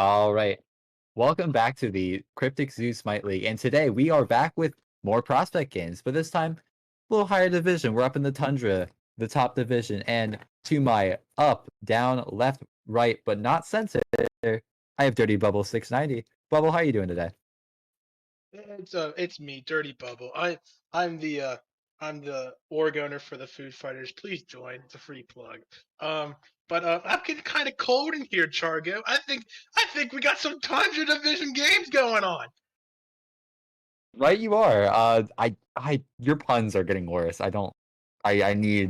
All right. Welcome back to the Cryptic Zoo Smite League. And today we are back with more prospect games, but this time a little higher division. We're up in the Tundra, the top division. And to my up, down, left, right, but not center, I have Dirty Bubble 690. Bubble, how are you doing today? It's me, Dirty Bubble. I'm the org owner for the Food Fighters. Please join. It's a free plug. But I'm getting kind of cold in here, Chargo. I think we got some Tundra Division games going on. Right, you are. Your puns are getting worse. I need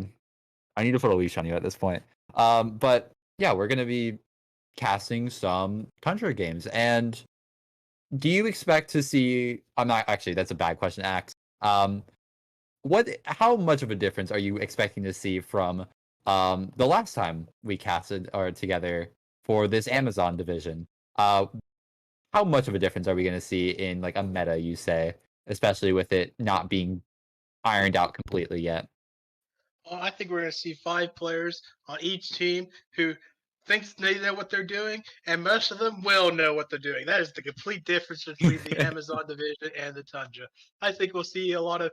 to put a leash on you at this point. But yeah, we're gonna be casting some Tundra games. And do you expect to see? I'm not actually. That's a bad question to ask. How much of a difference are you expecting to see from the last time we casted or together for this Amazon division? How much of a difference are we going to see in like a meta? You say, especially with it not being ironed out completely yet. I think we're going to see 5 players on each team who thinks they know what they're doing, and most of them will know what they're doing. That is the complete difference between the Amazon division and the Tundra. I think we'll see a lot of.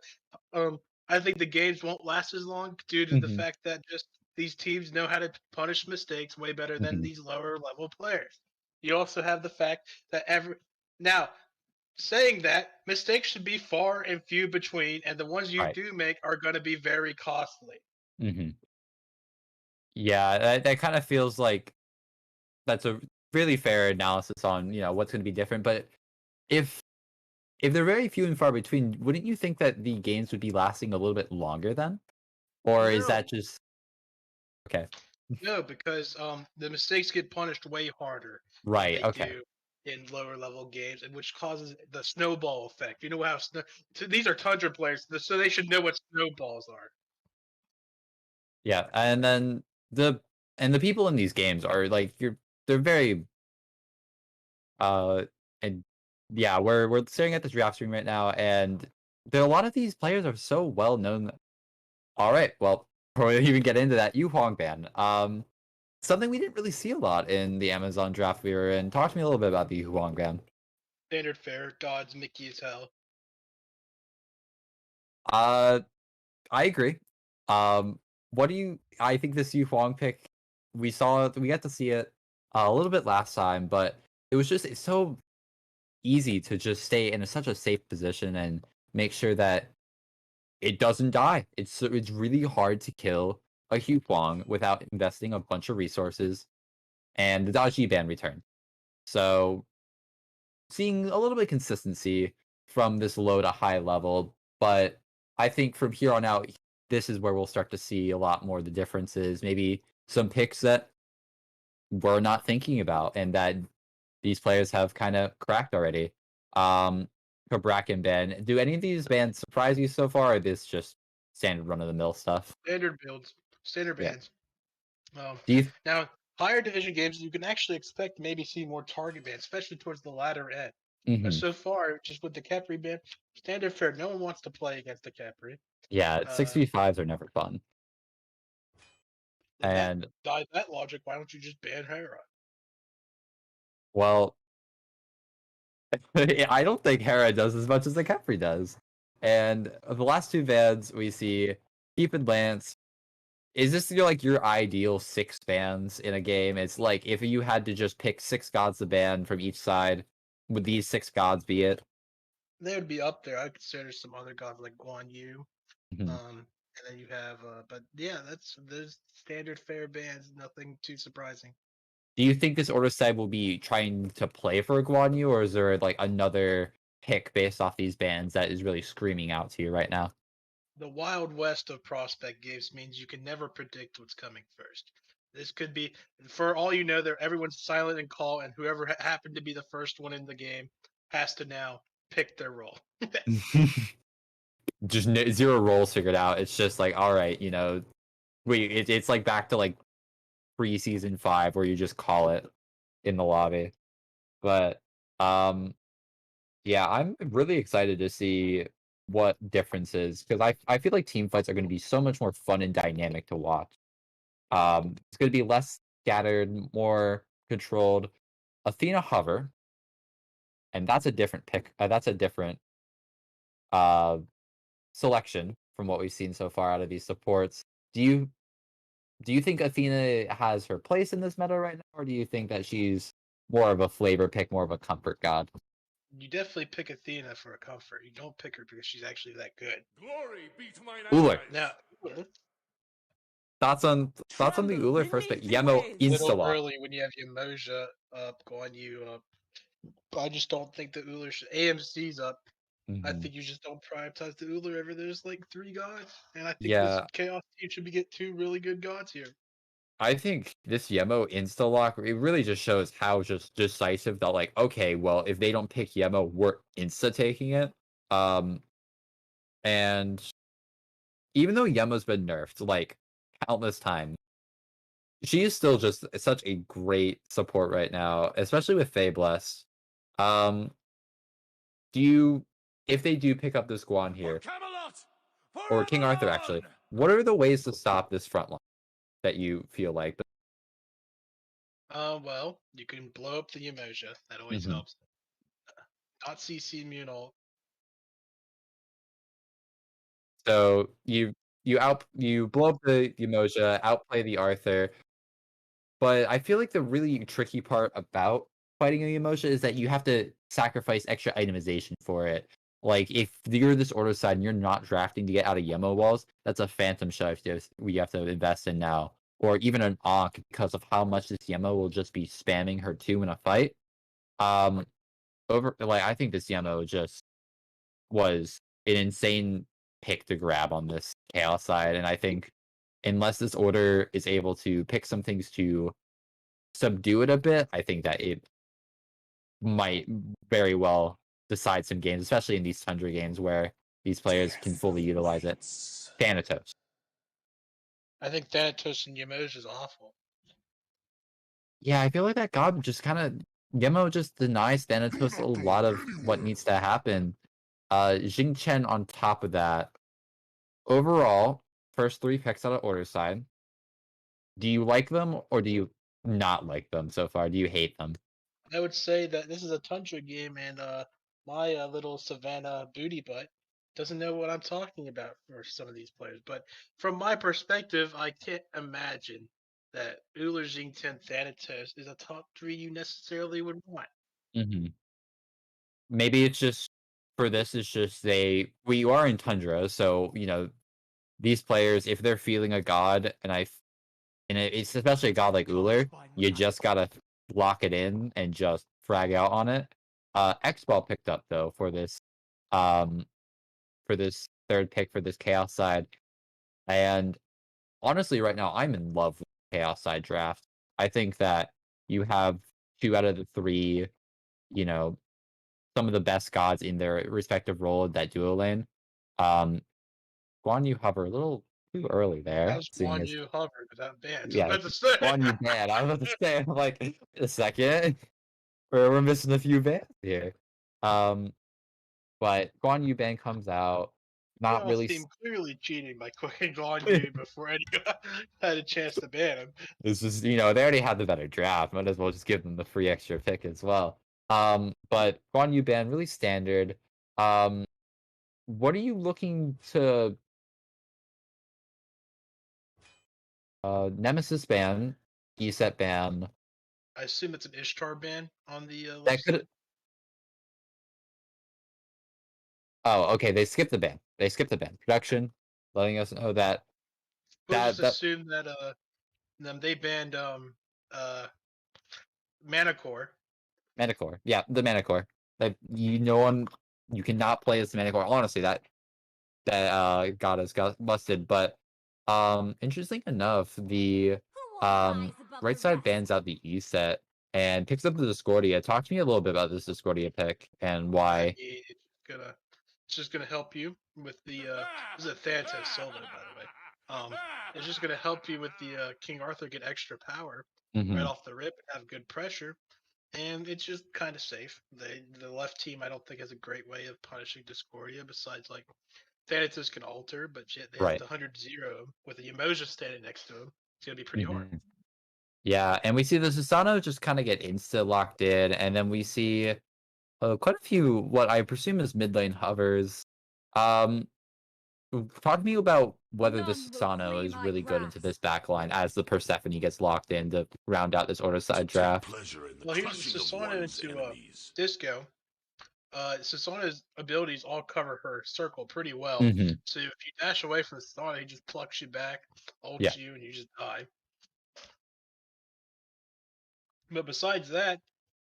Um, I think the games won't last as long due to the Hmm. fact that just these teams know how to punish mistakes way better than Hmm. these lower level players. You also have the fact that now saying that, mistakes should be far and few between, and the ones you Right. do make are going to be very costly. Hmm. Yeah, that kind of feels like that's a really fair analysis on what's going to be different. But if if they're very few and far between, wouldn't you think that the games would be lasting a little bit longer then? Or is No, that just okay? no, because the mistakes get punished way harder than Right, they okay. do in lower level games, and which causes the snowball effect. You know how these are Tundra players, so they should know what snowballs are. Yeah, and then the the people in these games are like they're very uh and yeah, we're staring at the draft stream right now, and there a lot of these players are so well known. All right, well, before we even get into that, Yu Huang ban. Something we didn't really see a lot in the Amazon draft we were in. Talk to me a little bit about the Yu Huang ban. Standard fare, Dodds, Mickey as hell. Uh I agree. What do you? I think this Yu Huang pick, we got to see it a little bit last time, but it's so easy to just stay in such a safe position and make sure that it doesn't die. It's really hard to kill a Yu Huang without investing a bunch of resources and the dodgy ban return. So seeing a little bit of consistency from this low to high level, but I think from here on out, this is where we'll start to see a lot more of the differences. Maybe some picks that we're not thinking about and that these players have kind of cracked already. For Brack and Ben, do any of these bands surprise you so far, or this just standard run of the mill stuff? Standard builds, standard Yeah. bans. Um, Do you? Now, higher division games, you can actually expect to maybe see more target bans, especially towards the latter end. But Mhm. so far, just with the Capri ban, standard fare, no one wants to play against the Capri. Yeah, six Uh, v fives are never fun, and that and by that logic, why don't you just ban Hera? well, I don't think Hera does as much as the Capri does. And of the last two bans, we see Keep and Lance. Is this like your ideal six bans in a game? It's like if you had to just pick six gods to ban from each side, would these six gods be it? They would be up there. I consider some other gods like Guan Yu. Mhm. And then you have, but yeah, that's those standard fare bans. Nothing too surprising. Do you think this order side will be trying to play for Guan Yu, or is there like another pick based off these bans that is really screaming out to you right now? The wild west of prospect games means you can never predict what's coming first. This could be, for all you know, there everyone's silent and call, and whoever happened to be the first one in the game has to now pick their role. Just zero roles figured out. It's just like, all right, it's like back to like pre-season 5 where you just call it in the lobby. But um yeah, I'm really excited to see what differences because I feel like team fights are going to be so much more fun and dynamic to watch. It's going to be less scattered, more controlled. Athena Hover, and that's a different pick. That's a different uh selection from what we've seen so far out of these supports. Do you do you think Athena has her place in this meta right now, or do you think that she's more of a flavor pick, more of a comfort god? You definitely pick Athena for a comfort. You don't pick her because she's actually that good. Glory be to mine Uller. Now, Thoughts on the Tremble Uller first pick. beneath the Yemo waves. little Instalock. early when you have Umoja up, Guan Yu up. I just don't think the Uller should. AMC's up. I Mhm. think you just don't prioritize the Uller over there's like 3 gods, and I think this Yeah, Chaos team should be get 2 really good gods here. I think this Yemo Instalock, it really just shows how just decisive that, like, okay, well, if they don't pick Yemo, we're insta taking it. Um, and even though Yemo's been nerfed like countless times, she is still just such a great support right now, especially with Fabless. Um, do you, if they do pick up this Guan For here, Camelot! or King Arthur For actually, Avalon! what are the ways to stop this front line that you feel like? Well, you can blow up the Umoja. That always Mhm. helps. Not CC Munal. So you blow up the Umoja, outplay the Arthur, but I feel like the really tricky part about fighting a Umoja is that you have to sacrifice extra itemization for it. Like if you're this order side and you're not drafting to get out of Yemo walls, that's a phantom shift we have to invest in now. Or even an Ankh because of how much this Yemo will just be spamming her 2 in a fight. Um I think this Yemo just was an insane pick to grab on this chaos side, and I think unless this order is able to pick some things to subdue it a bit, I think that it might very well decide some games, especially in these Tundra games where these players can Death fully utilize it. waits. Thanatos. I think Thanatos and Umoja is awful. Yeah, I feel like that god just kind of Yemo just denies Do Thanatos a not go lot of what anywhere. needs to happen. Jing Chen on top of that. Overall, first 3 picks out of order side. Do you like them or do you not like them so far? Do you hate them? I would say that this is a Tundra game, and my little Savannah booty butt doesn't know what I'm talking about for some of these players. But from my perspective, I can't imagine that Uller Jingten Thanatos is a top 3 you necessarily would want. Mhm. Maybe it's just for this, it's just we are in Tundra, so, these players, if they're feeling a god, it's especially a god like Uller, Caused by you night. just gotta lock it in and just frag out on it. X-Ball picked up, though, um, for this 3rd pick for this Chaos side, and honestly, right now, I'm in love with the Chaos side draft. I think that you have 2 out of the 3, you know, some of the best gods in their respective role in that duo lane. Um, Guan Yu hover a little too early there, How's seeing Guan as Yu hovered without bans? I was yeah, about to say. Guan Yu ban. I was about to say, I'm like, wait a second, we're missing a few bans here. Um, but Guan Yu ban comes out, not Chaos really. team clearly cheating by quitting Guan Yu before anyone had a chance to ban him. This is, they already had the better draft. Might as well just give them the free extra pick as well. But Guan Yu ban really standard. Um, what are you looking to Nemesis ban, ESET ban? I assume it's an Ishtar ban on the That left could. side. Oh, okay. They skipped the ban. They skipped the ban. Production, letting us know that We'll just that assume that they banned uh Manicore. Manicore. Yeah, the Manicore. That no one, you cannot play as the Manicore. Honestly, that got us got busted. But interesting enough, the Who won't rise above the right side rest? bans out the E set and picks up the Discordia. Talk to me a little bit about this Discordia pick and I why. mean, it's just gonna help you with the this is a Thanatos solo, by the way. It's just gonna help you with the King Arthur get extra power right Mhm. off the rip and have good pressure, and it's just kind of safe. The left team I don't think has a great way of punishing Discordia besides like Thanatos can alter, but yet they have Right. to 100-0 with a Umoja standing next to him. It's gonna be pretty hard. Mhm. Yeah, and we see the Susano just kind of get insta locked in, and then we see quite a few what I presume is mid lane hovers. Um, Talk to me about whether the None will Susano flee is my really good into grasp. this backline as the Persephone gets locked in to round out this order side Take draft. pleasure in the Well, here's crushing of Sasana one's into enemies. Disco. Sasana's abilities all cover her circle pretty well. Hmm. So if you dash away from Sasana, he just plucks you back, Yeah. ults you, and you just die. But besides that,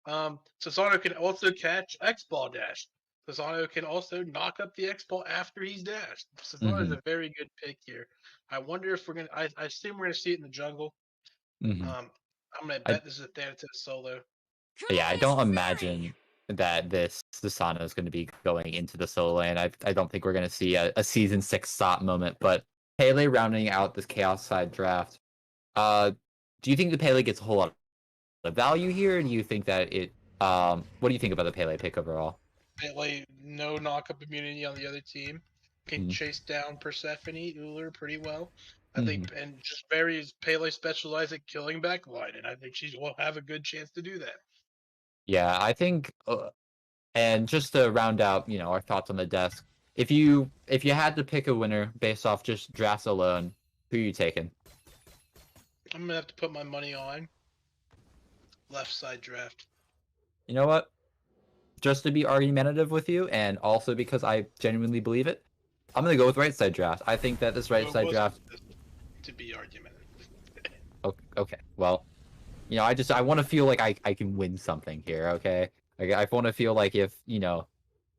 Sasano can also catch X Ball dash. Sasano can also knock up the X Ball after he's dashed. Sasano is Hmm. a very good pick here. I wonder if we're gonna. I assume we're gonna see it in the jungle. Hmm. I'm gonna I bet this is a Thanatos solo. Yeah, I Ghoulish don't fury! imagine that this Susano is going to be going into the solo lane. I don't think we're going to see a season 6 stop moment. But Pele rounding out this chaos side draft. Uh, do you think the Pele gets a whole lot of value here? Or do you think that it? What do you think about the Pele pick overall? Like no knockup immunity on the other team. Can Mm-hmm. chase down Persephone, Uller pretty well. I Mm-hmm. think, and just very Pele specialized at killing backline, and I think she will have a good chance to do that. Yeah, I think. And just to round out, our thoughts on the desk. If you had to pick a winner based off just drafts alone, who are you taking? I'm gonna have to put my money on left side draft. You know what? Just to be argumentative with you, and also because I genuinely believe it, I'm gonna go with right side draft. I think that this right It side wasn't draft. to be argumentative. Okay, well, I want to feel like I can win something here. Okay, like I want to feel like if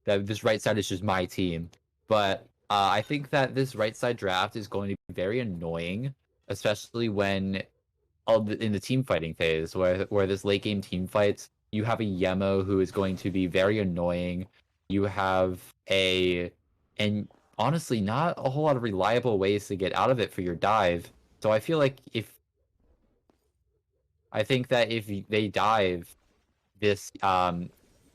that this right side is just my team. But I think that this right side draft is going to be very annoying, especially when in the team fighting phase, where this late game team fights, you have a Yemo who is going to be very annoying. You have and honestly, not a whole lot of reliable ways to get out of it for your dive. So I think that if they dive this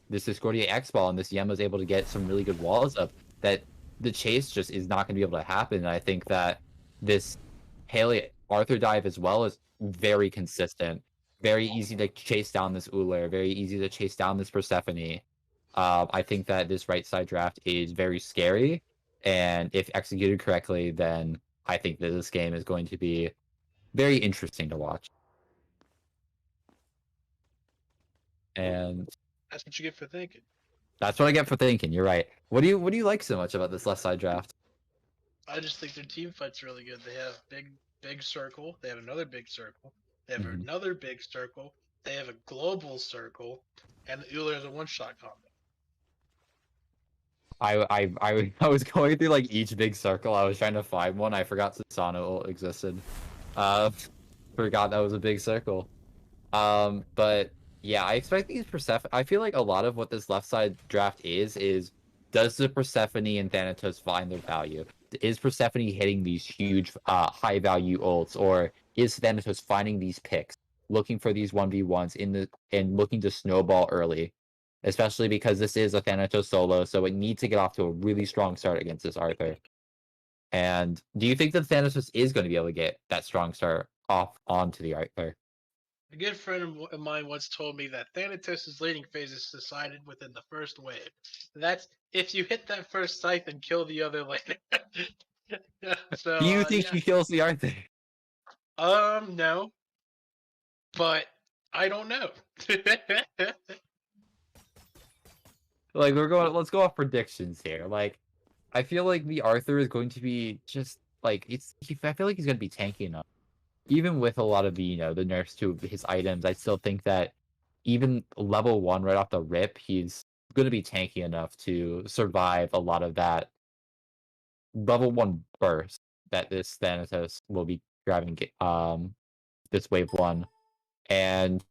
this Discordia X ball and this Yem was able to get some really good walls up, that the chase just is not going to be able to happen. And I think that this Haley Arthur dive as well is very consistent, very easy to chase down this Uller, very easy to chase down this Persephone. I think that this right side draft is very scary, and if executed correctly, then I think that this game is going to be very interesting to watch. And That's what you get for thinking. that's what I get for thinking. You're right. What do you like so much about this left side draft? I just think their team fight's really good. They have big circle. They have another big circle. They have Mhm. another big circle. They have a global circle, and Uller has a one shot combo. I was going through like each big circle. I was trying to find one. I forgot Susano existed. Uh, Forgot that was a big circle. But yeah, I expect these Persephone. I feel like a lot of what this left side draft is does the Persephone and Thanatos find their value? Is Persephone hitting these huge, high value ults, or is Thanatos finding these picks, looking for these 1v1s and looking to snowball early? Especially because this is a Thanatos solo, so it needs to get off to a really strong start against this Arthur. And do you think that Thanatos is going to be able to get that strong start off onto the Arthur? A good friend of mine once told me that Thanatos' leading phase is decided within the first wave. That's if you hit that first scythe and kill the other laner. So Do you think yeah, she kills the Arthur? no, but I don't know. Like let's go off predictions here. Like, I feel like the Arthur is going to be just like I feel like he's going to be tanky enough. Even with a lot of the the nerfs to his items, I still think that even level 1 right off the rip, he's going to be tanky enough to survive a lot of that level 1 burst that this Thanatos will be grabbing this wave 1. And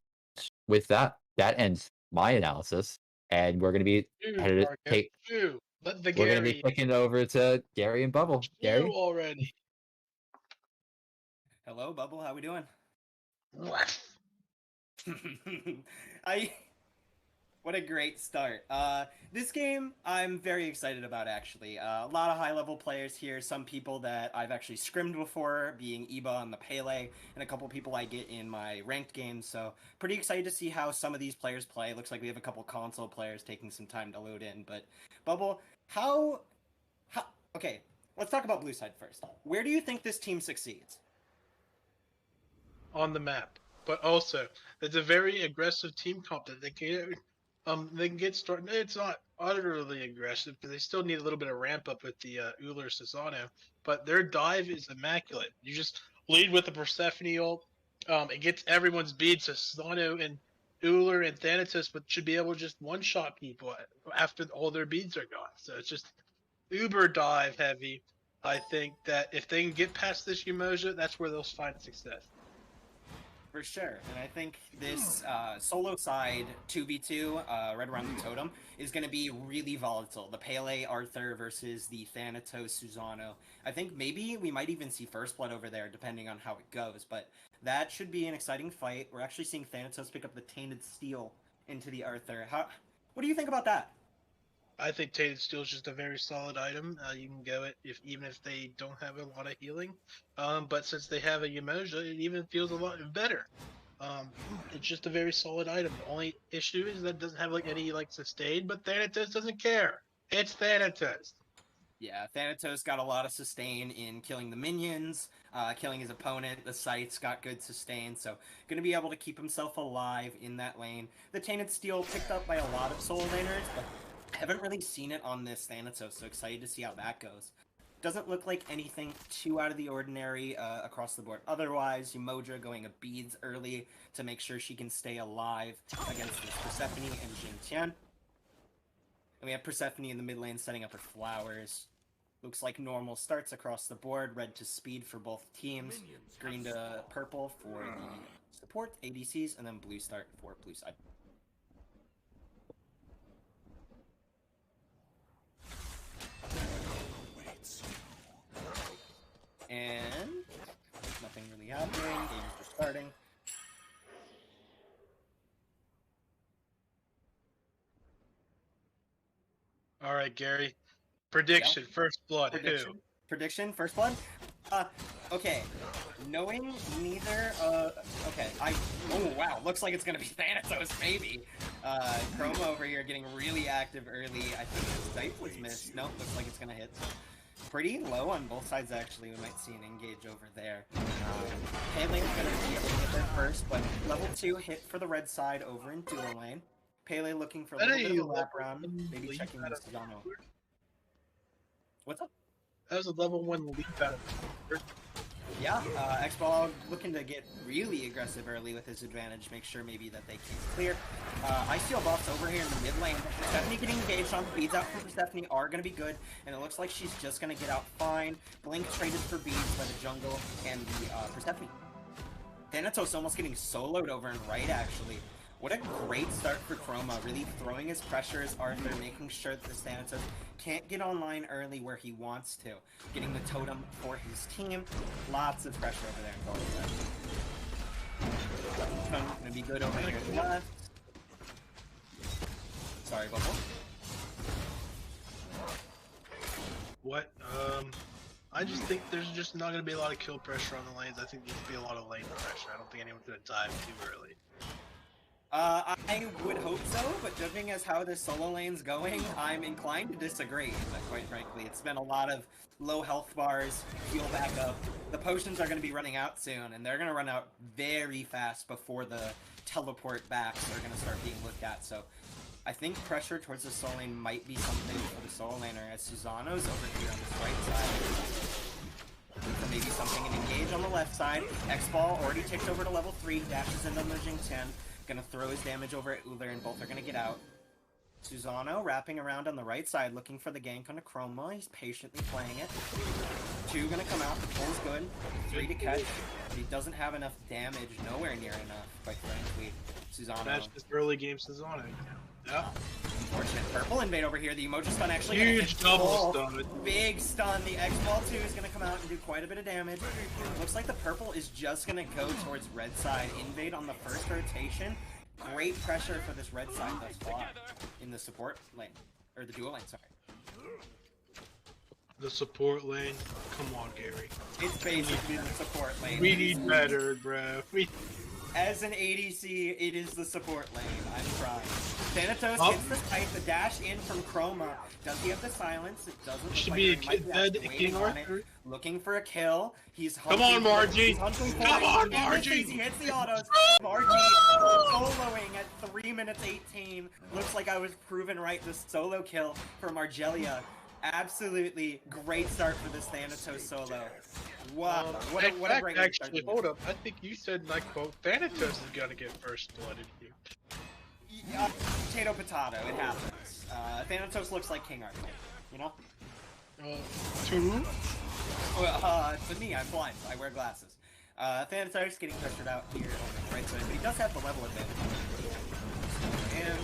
with that, that ends my analysis. And we're gonna be Chew, headed Marco, take chew. Let the we're gonna be Gary clicking over to Gary and Bubble. chew Gary? already. Hello, Bubble. How we doing? What? I What a great start. This game, I'm very excited about, actually. A lot of high-level players here, some people that I've actually scrimmed before, being Iba and the Pele, and a couple people I get in my ranked games, so pretty excited to see how some of these players play. Looks like we have a couple console players taking some time to load in, but Bubble, how okay, let's talk about blue side first. Where do you think this team succeeds? On the map, but also it's a very aggressive team comp that they can get started. It's not utterly aggressive because they still need a little bit of ramp up with the Uller Susano, but their dive is immaculate. You just lead with the Persephone ult. It gets everyone's beads. So Susano and Uller and Thanatos, but should be able to just one shot people after all their beads are gone. So it's just uber dive heavy. I think that if they can get past this Umoja, that's where they'll find success. For sure, and I think this solo side 2v2 right around the totem is going to be really volatile. The Pele Arthur versus the Thanatos Susano. I think maybe we might even see First Blood over there, depending on how it goes, but that should be an exciting fight. We're actually seeing Thanatos pick up the Tainted Steel into the Arthur. What do you think about that? I think Tainted Steel is just a very solid item. You can go it even if they don't have a lot of healing. But since they have a Umoja, it even feels a lot better. It's just a very solid item. The only issue is that it doesn't have any sustain, but Thanatos doesn't care. It's Thanatos. Yeah, Thanatos got a lot of sustain in killing the minions, killing his opponent. The Scythes got good sustain, so going to be able to keep himself alive in that lane. The Tainted Steel picked up by a lot of solo laners, but haven't really seen it on this Thanatos, so excited to see how that goes. Doesn't look like anything too out of the ordinary across the board. Otherwise, Umoja going a beads early to make sure she can stay alive against this Persephone and Jin Tian. And we have Persephone in the mid lane setting up her flowers. Looks like normal starts across the board. Red to speed for both teams. Green to purple for the support, ADCs, and then blue start for blue side. And nothing really happening. Games just starting. All right, Gary. Prediction: Yeah. First Blood. Prediction. Who? Prediction. First Blood. Okay. Knowing neither. Okay. Oh wow. Looks like it's gonna be Thanatos. Maybe. Chroma over here getting really active early. I think his sight was missed. Nope. Looks like it's gonna hit. Pretty low on both sides, actually. We might see an engage over there. Pele's going to be able to get there first, but level 2 hit for the red side over in dual lane. Pele looking for a little bit of a lap round, maybe checking the Susano. What's up? That was a level 1 leap out of it. Yeah, X-Ball looking to get really aggressive early with his advantage, make sure maybe that they keep clear. Icefield buffs over here in the mid lane. Persephone getting engaged on. Beads out from Persephone are going to be good, and it looks like she's just going to get out fine. Blink traded for beads by the jungle and the Persephone. Thanatos almost getting soloed over and right, actually. What a great start for Chroma, really throwing his pressure as Arthur, making sure that this Thanatos can't get online early where he wants to. Getting the totem for his team. Lots of pressure over there in both sides. Gonna be good over here to the left. Sorry, Bubble. What? I just think there's just not going to be a lot of kill pressure on the lanes. I think there's going to be a lot of lane pressure. I don't think anyone's going to dive too early. I would hope so, but judging as how this solo lane's going, I'm inclined to disagree, but quite frankly. It's been a lot of low health bars, heal back up. The potions are going to be running out soon, and they're going to run out very fast before the teleport backs are going to start being looked at, so I think pressure towards the solo lane might be something for the solo laner, as Susano's over here on this right side. So maybe something, an engage on the left side. X-Ball already ticked over to level 3, dashes into the Jing 10. Gonna throw his damage over at Uller, and both are gonna get out. Susano wrapping around on the right side, looking for the gank on a Chroma. He's patiently playing it. 2 gonna come out, the pull's good. 3 to catch, but he doesn't have enough damage, nowhere near enough, quite frankly. Susano. That's just early game Susano. Yeah. Unfortunate purple invade over here. The emoji stun actually Huge double stun. Big stun. The X-Ball 2 is going to come out and do quite a bit of damage. Looks like the purple is just going to go towards red side. Invade on the first rotation. Great pressure for this red side thus far in the support lane. Or the dual lane, sorry. The support lane. Come on, Gary. It's basically the support lane. We need better, bro. As an ADC, it is the support lane. I'm trying. Thanatos gets the kite, the dash in from Chroma. Does he have the silence? It doesn't look Should like be a he might kid be dead actually King waiting on it. Arthur. Looking for a kill. He's Come hunting on, Margie! He's hunting for Come it. on, He Margie! misses, He hits the autos. Margie soloing at 3 minutes 18. Looks like I was proven right. The solo kill for Margelia. Absolutely great start for this Thanatos solo. Wow, what a great way to start actually, the hold up. I think you said, and I quote, Thanatos is gonna get first blood in you. Potato, potato, it happens. Thanatos looks like King Arthur, you know? Two? Well, to me, I'm blind. I wear glasses. Thanatos getting pressured out here on the right side, but he does have the level advantage. And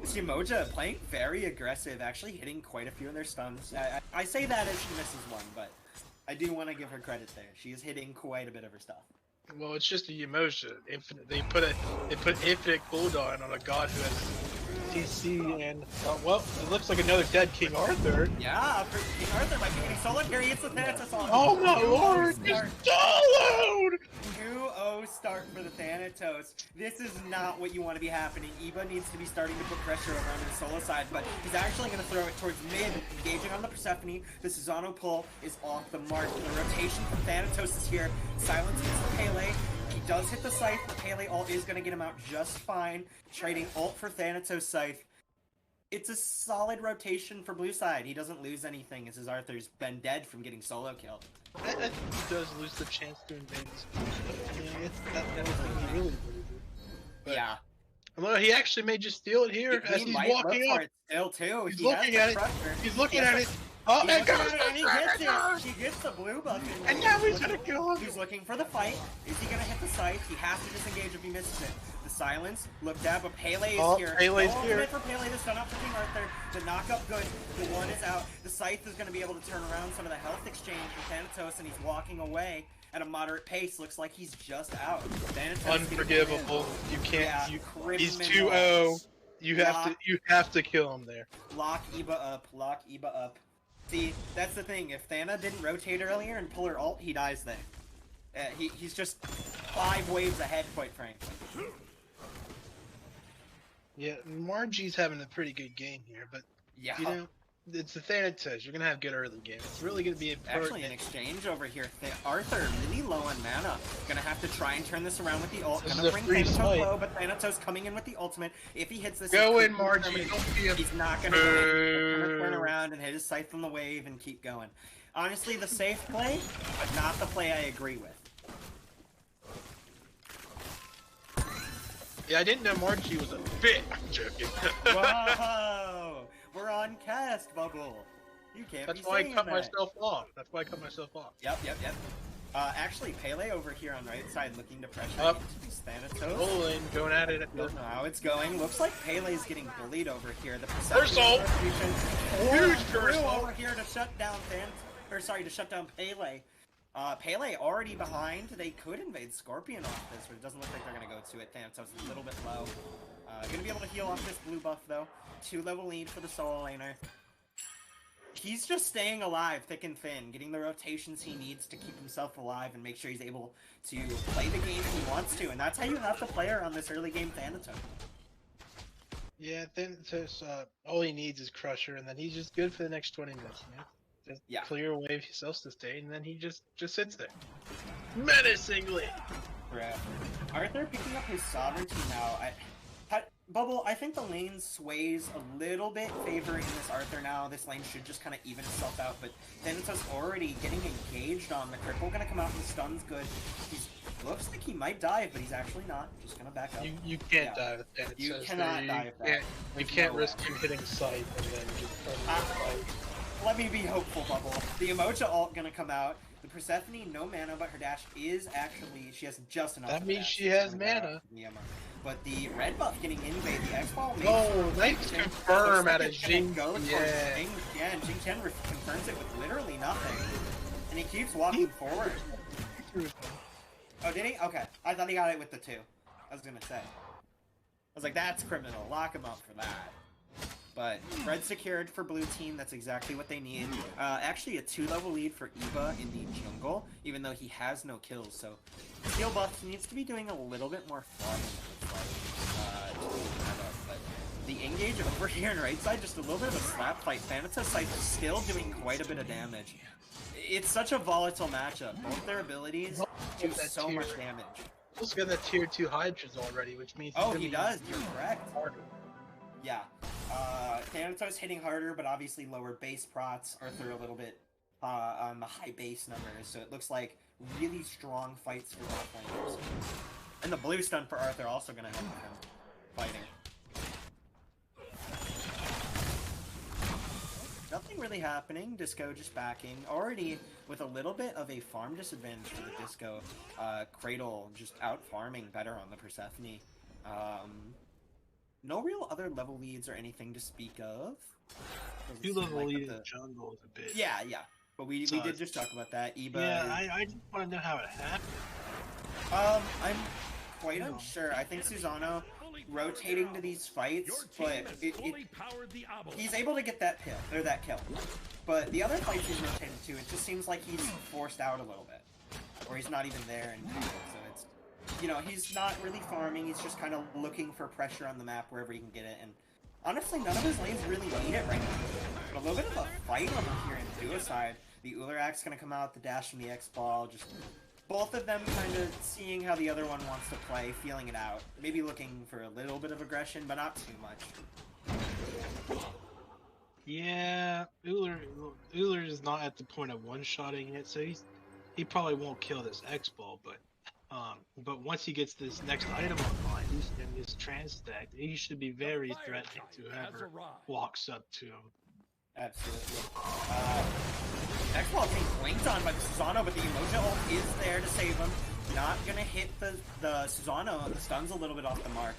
Shimoja playing very aggressive, actually hitting quite a few of their stuns. I say that as she misses one, but I do want to give her credit there. She is hitting quite a bit of her stuff. Well, it's just the emotion. Infinite. They put infinite cooldown on a god who has CC and well, it looks like another dead King Arthur. Yeah, King Arthur might be getting soloed. Here he hits the Thanatos on. Oh my lord! He's soloed! 2-0 start for the Thanatos. This is not what you want to be happening. Eba needs to be starting to put pressure around his solo side, but he's actually going to throw it towards mid, engaging on the Persephone. The Susanoo pull is off the mark. The rotation from Thanatos is here. Silence hits the Pele. He does hit the Scythe. The Pele ult is going to get him out just fine. Trading ult for Thanatos Scythe. It's a solid rotation for blue side. He doesn't lose anything as his Arthur's been dead from getting solo killed. I think he does lose the chance to invade this. Yeah, that's what he really loses. Yeah. Well, he actually may just steal it here as he's walking up. It still too. He's looking at it. He's looking at it. Oh, and he gets it. He gets the blue buff. And now he's gonna kill him. He's looking for the fight. Is he gonna hit the scythe? He has to disengage if he misses it. The silence looked at, but Pele is here. Pele's here. For Pele to stun up for King Arthur. The knockup good. The one is out. The scythe is gonna be able to turn around some of the health exchange with Thanatos, and he's walking away at a moderate pace. Looks like he's just out. Thanatos unforgivable. You can't. Yeah, he's 2-0. You have to kill him there. Lock Eba up. Lock Eba up. See, that's the thing. If Thana didn't rotate earlier and pull her ult, he dies there. He's just 5 waves ahead, quite frankly. Yeah, Margie's having a pretty good game here, but Yeah. you know, it's the Thanatos. You're gonna have good early game. It's really gonna be Actually, an exchange over here. Arthur really low on mana. Gonna have to try and turn this around with the ult. This Gonna is a bring free Thanatos smite. low, but Thanatos coming in with the ultimate. If he hits this, Go he in, could Margie. determine- Don't be a He's not gonna get it. He's gonna turn around and hit his scythe on the wave and keep going. Honestly, the safe play, but not the play I agree with. Yeah, I didn't know Margie was a fit. I'm joking. Whoa! We're on cast, Bubble. You can't That's be why I saying cut that. myself off. That's why I cut myself off. Yep. Actually, Pele over here on right side looking to pressure Up. into these Thanatos. Rolling, going at it. Don't know how it's going. Looks like Pele's getting bullied over here. The First ult! Huge first ult! over here to shut down to shut down Pele. Pele already behind. They could invade Scorpion off this, but it doesn't look like they're gonna go to it. Thanatos a little bit low. Gonna be able to heal off this blue buff though. 2-level lead for the solo laner. He's just staying alive, thick and thin, getting the rotations he needs to keep himself alive and make sure he's able to play the game he wants to, and that's how you have to play her on this early game Thanatos. Yeah, Thanatos, all he needs is Crusher, and then he's just good for the next 20 minutes, man. Just clear wave, self-sustain, and then he just sits there. Menacingly! Right. Arthur picking up his sovereignty now. Bubble, I think the lane sways a little bit favoring this Arthur now. This lane should just kind of even itself out, but Thanatos already getting engaged on the cripple. Gonna come out and the stun's good. Looks like he might dive, but he's actually not. Just gonna back up. You can't dive with Thanatos. You cannot dive that. You can't risk him hitting sight and then just let me be hopeful, Bubble. The Emoja ult gonna come out. The Persephone, no mana, but her dash is actually, she has just enough. That means she has mana. But the red buff getting invade, the X-Ball makes nice confirm out of Jing. Yeah, and Jing Chen confirms it with literally nothing. And he keeps walking forward. Oh, did he? Okay. I thought he got it with the 2. I was gonna say. I was like, that's criminal. Lock him up for that. But red secured for blue team. That's exactly what they need. Actually, a 2-level lead for Eva in the jungle, even though he has no kills. So Steel Buff needs to be doing a little bit more farming. But the engage over here on right side, just a little bit of a slap fight. Thanatos side still doing quite a bit of damage. It's such a volatile matchup. Both their abilities do so much damage. He's got that tier 2 Hydras already, which means he does. You're correct. Yeah. Thanatos hitting harder, but obviously lower base prots. Arthur a little bit on the high base numbers, so it looks like really strong fights for both laners. And the blue stun for Arthur also going to help him fighting. Nothing really happening. Disco just backing. Already with a little bit of a farm disadvantage for the Disco. Cradle just out farming better on the Persephone. No real other level leads or anything to speak of. 2 level lead in the jungle is a bit. Yeah. But we did just talk about that. Eba. Yeah, I just want to know how it happened. I'm quite unsure. I think Susano rotating to these fights, but he's able to get that kill. But the other fights he's rotating to, it just seems like he's forced out a little bit, or he's not even there in people. So it's, he's not really farming. He's just kind of looking for pressure on the map wherever he can get it. And honestly, none of his lanes really need it right now. But a little bit of a fight over here in duo side. The Ullarak's gonna come out, the dash from the X-Ball, just both of them kind of seeing how the other one wants to play, feeling it out. Maybe looking for a little bit of aggression, but not too much. Yeah, Uller is not at the point of one-shotting it, so he probably won't kill this X-Ball, but once he gets this next item online, and this trans stack, he should be very threatening to whoever walks up to him. Absolutely. X-Ball being blinked on by the Susano, but the Emoji ult is there to save him. Not gonna hit the Susano. The stun's a little bit off the mark.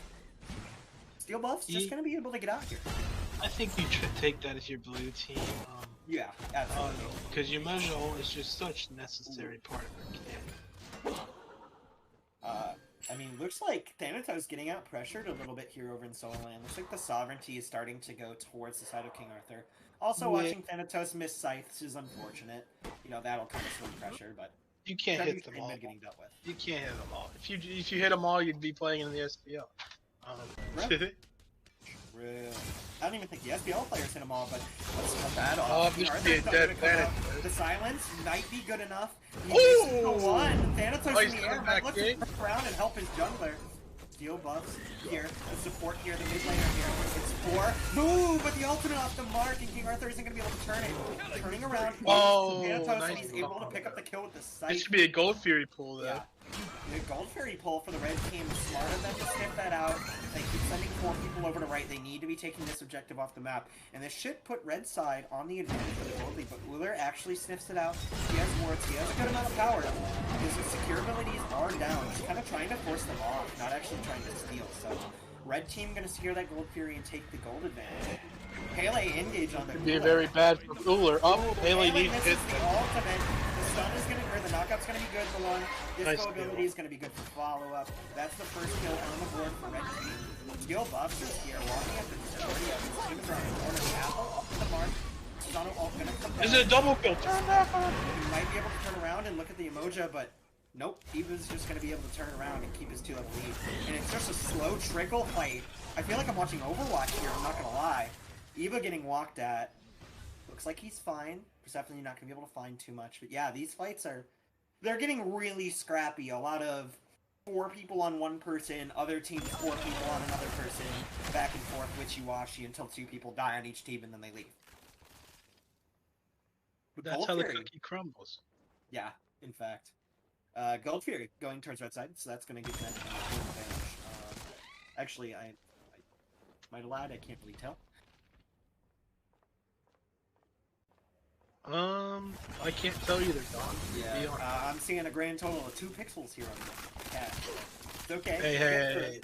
Steel Buff's just gonna be able to get out here. I think you should take that as your blue team. Yeah, absolutely. Because your Emoji ult is just such a necessary part of their kit. I mean, looks like Thanatos getting out pressured a little bit here over in Solo Land. Looks like the sovereignty is starting to go towards the side of King Arthur. Also, watching Thanatos miss scythes is unfortunate. That'll come with some pressure, but you can't hit them all. Getting dealt with. You can't hit them all. If you hit them all, you'd be playing in the SPL. Really? I don't even think the SPL players hit them all, but let's not bad off. The silence might be good enough. He misses the one. Thanatos in the air might look to turn around and help his jungler. Steel buffs here, the support here, the mid laner here. It's 4. Move, but the ultimate off the mark, and King Arthur isn't going to be able to turn it. Turning around, Thanatos, nice. and he's able to pick up the kill with the sight. This should be a Gold Fury pull, though. Yeah. The Gold Fury pull for the red team, smart of them to sniff that out. They keep sending 4 people over to right. They need to be taking this objective off the map. And this should put red side on the advantage for the gold lead, but Uller actually sniffs it out. He has wards, he has a good amount of power. His secure abilities are down. He's kind of trying to force them off, not actually trying to steal. So, red team gonna secure that Gold Fury and take the gold advantage. Pele engage on their be very bad for Uller. Pele needs to hit the ultimate. The stun is gonna, or the knockout's gonna be good for one. Disco ability is gonna be good for follow-up. That's the first kill on the board for red team. Skill buffs is here, walking after the majority of his teams around the corner. The apple up to the mark. Susano ult gonna come down. Is it a double kill? He might be able to turn around and look at the emoji, but nope. Eva's just gonna be able to turn around and keep his 2-level lead. And it's just a slow trickle fight. I feel like I'm watching Overwatch here, I'm not gonna lie. Eva getting walked at. Looks like he's fine. Persephone not going to be able to find too much. But yeah, these fights they're getting really scrappy. A lot of 4 people on one person, other teams 4 people on another person, back and forth, wishy-washy, until 2 people die on each team and then they leave. That's how the cookie crumbles. Yeah, in fact. Gold Fury going towards red side, so that's going to give them an advantage. Actually, I might have lied, I can't really tell. I can't tell either, Don. Yeah, I'm seeing a grand total of 2 pixels here on the cat. It's okay. Hey.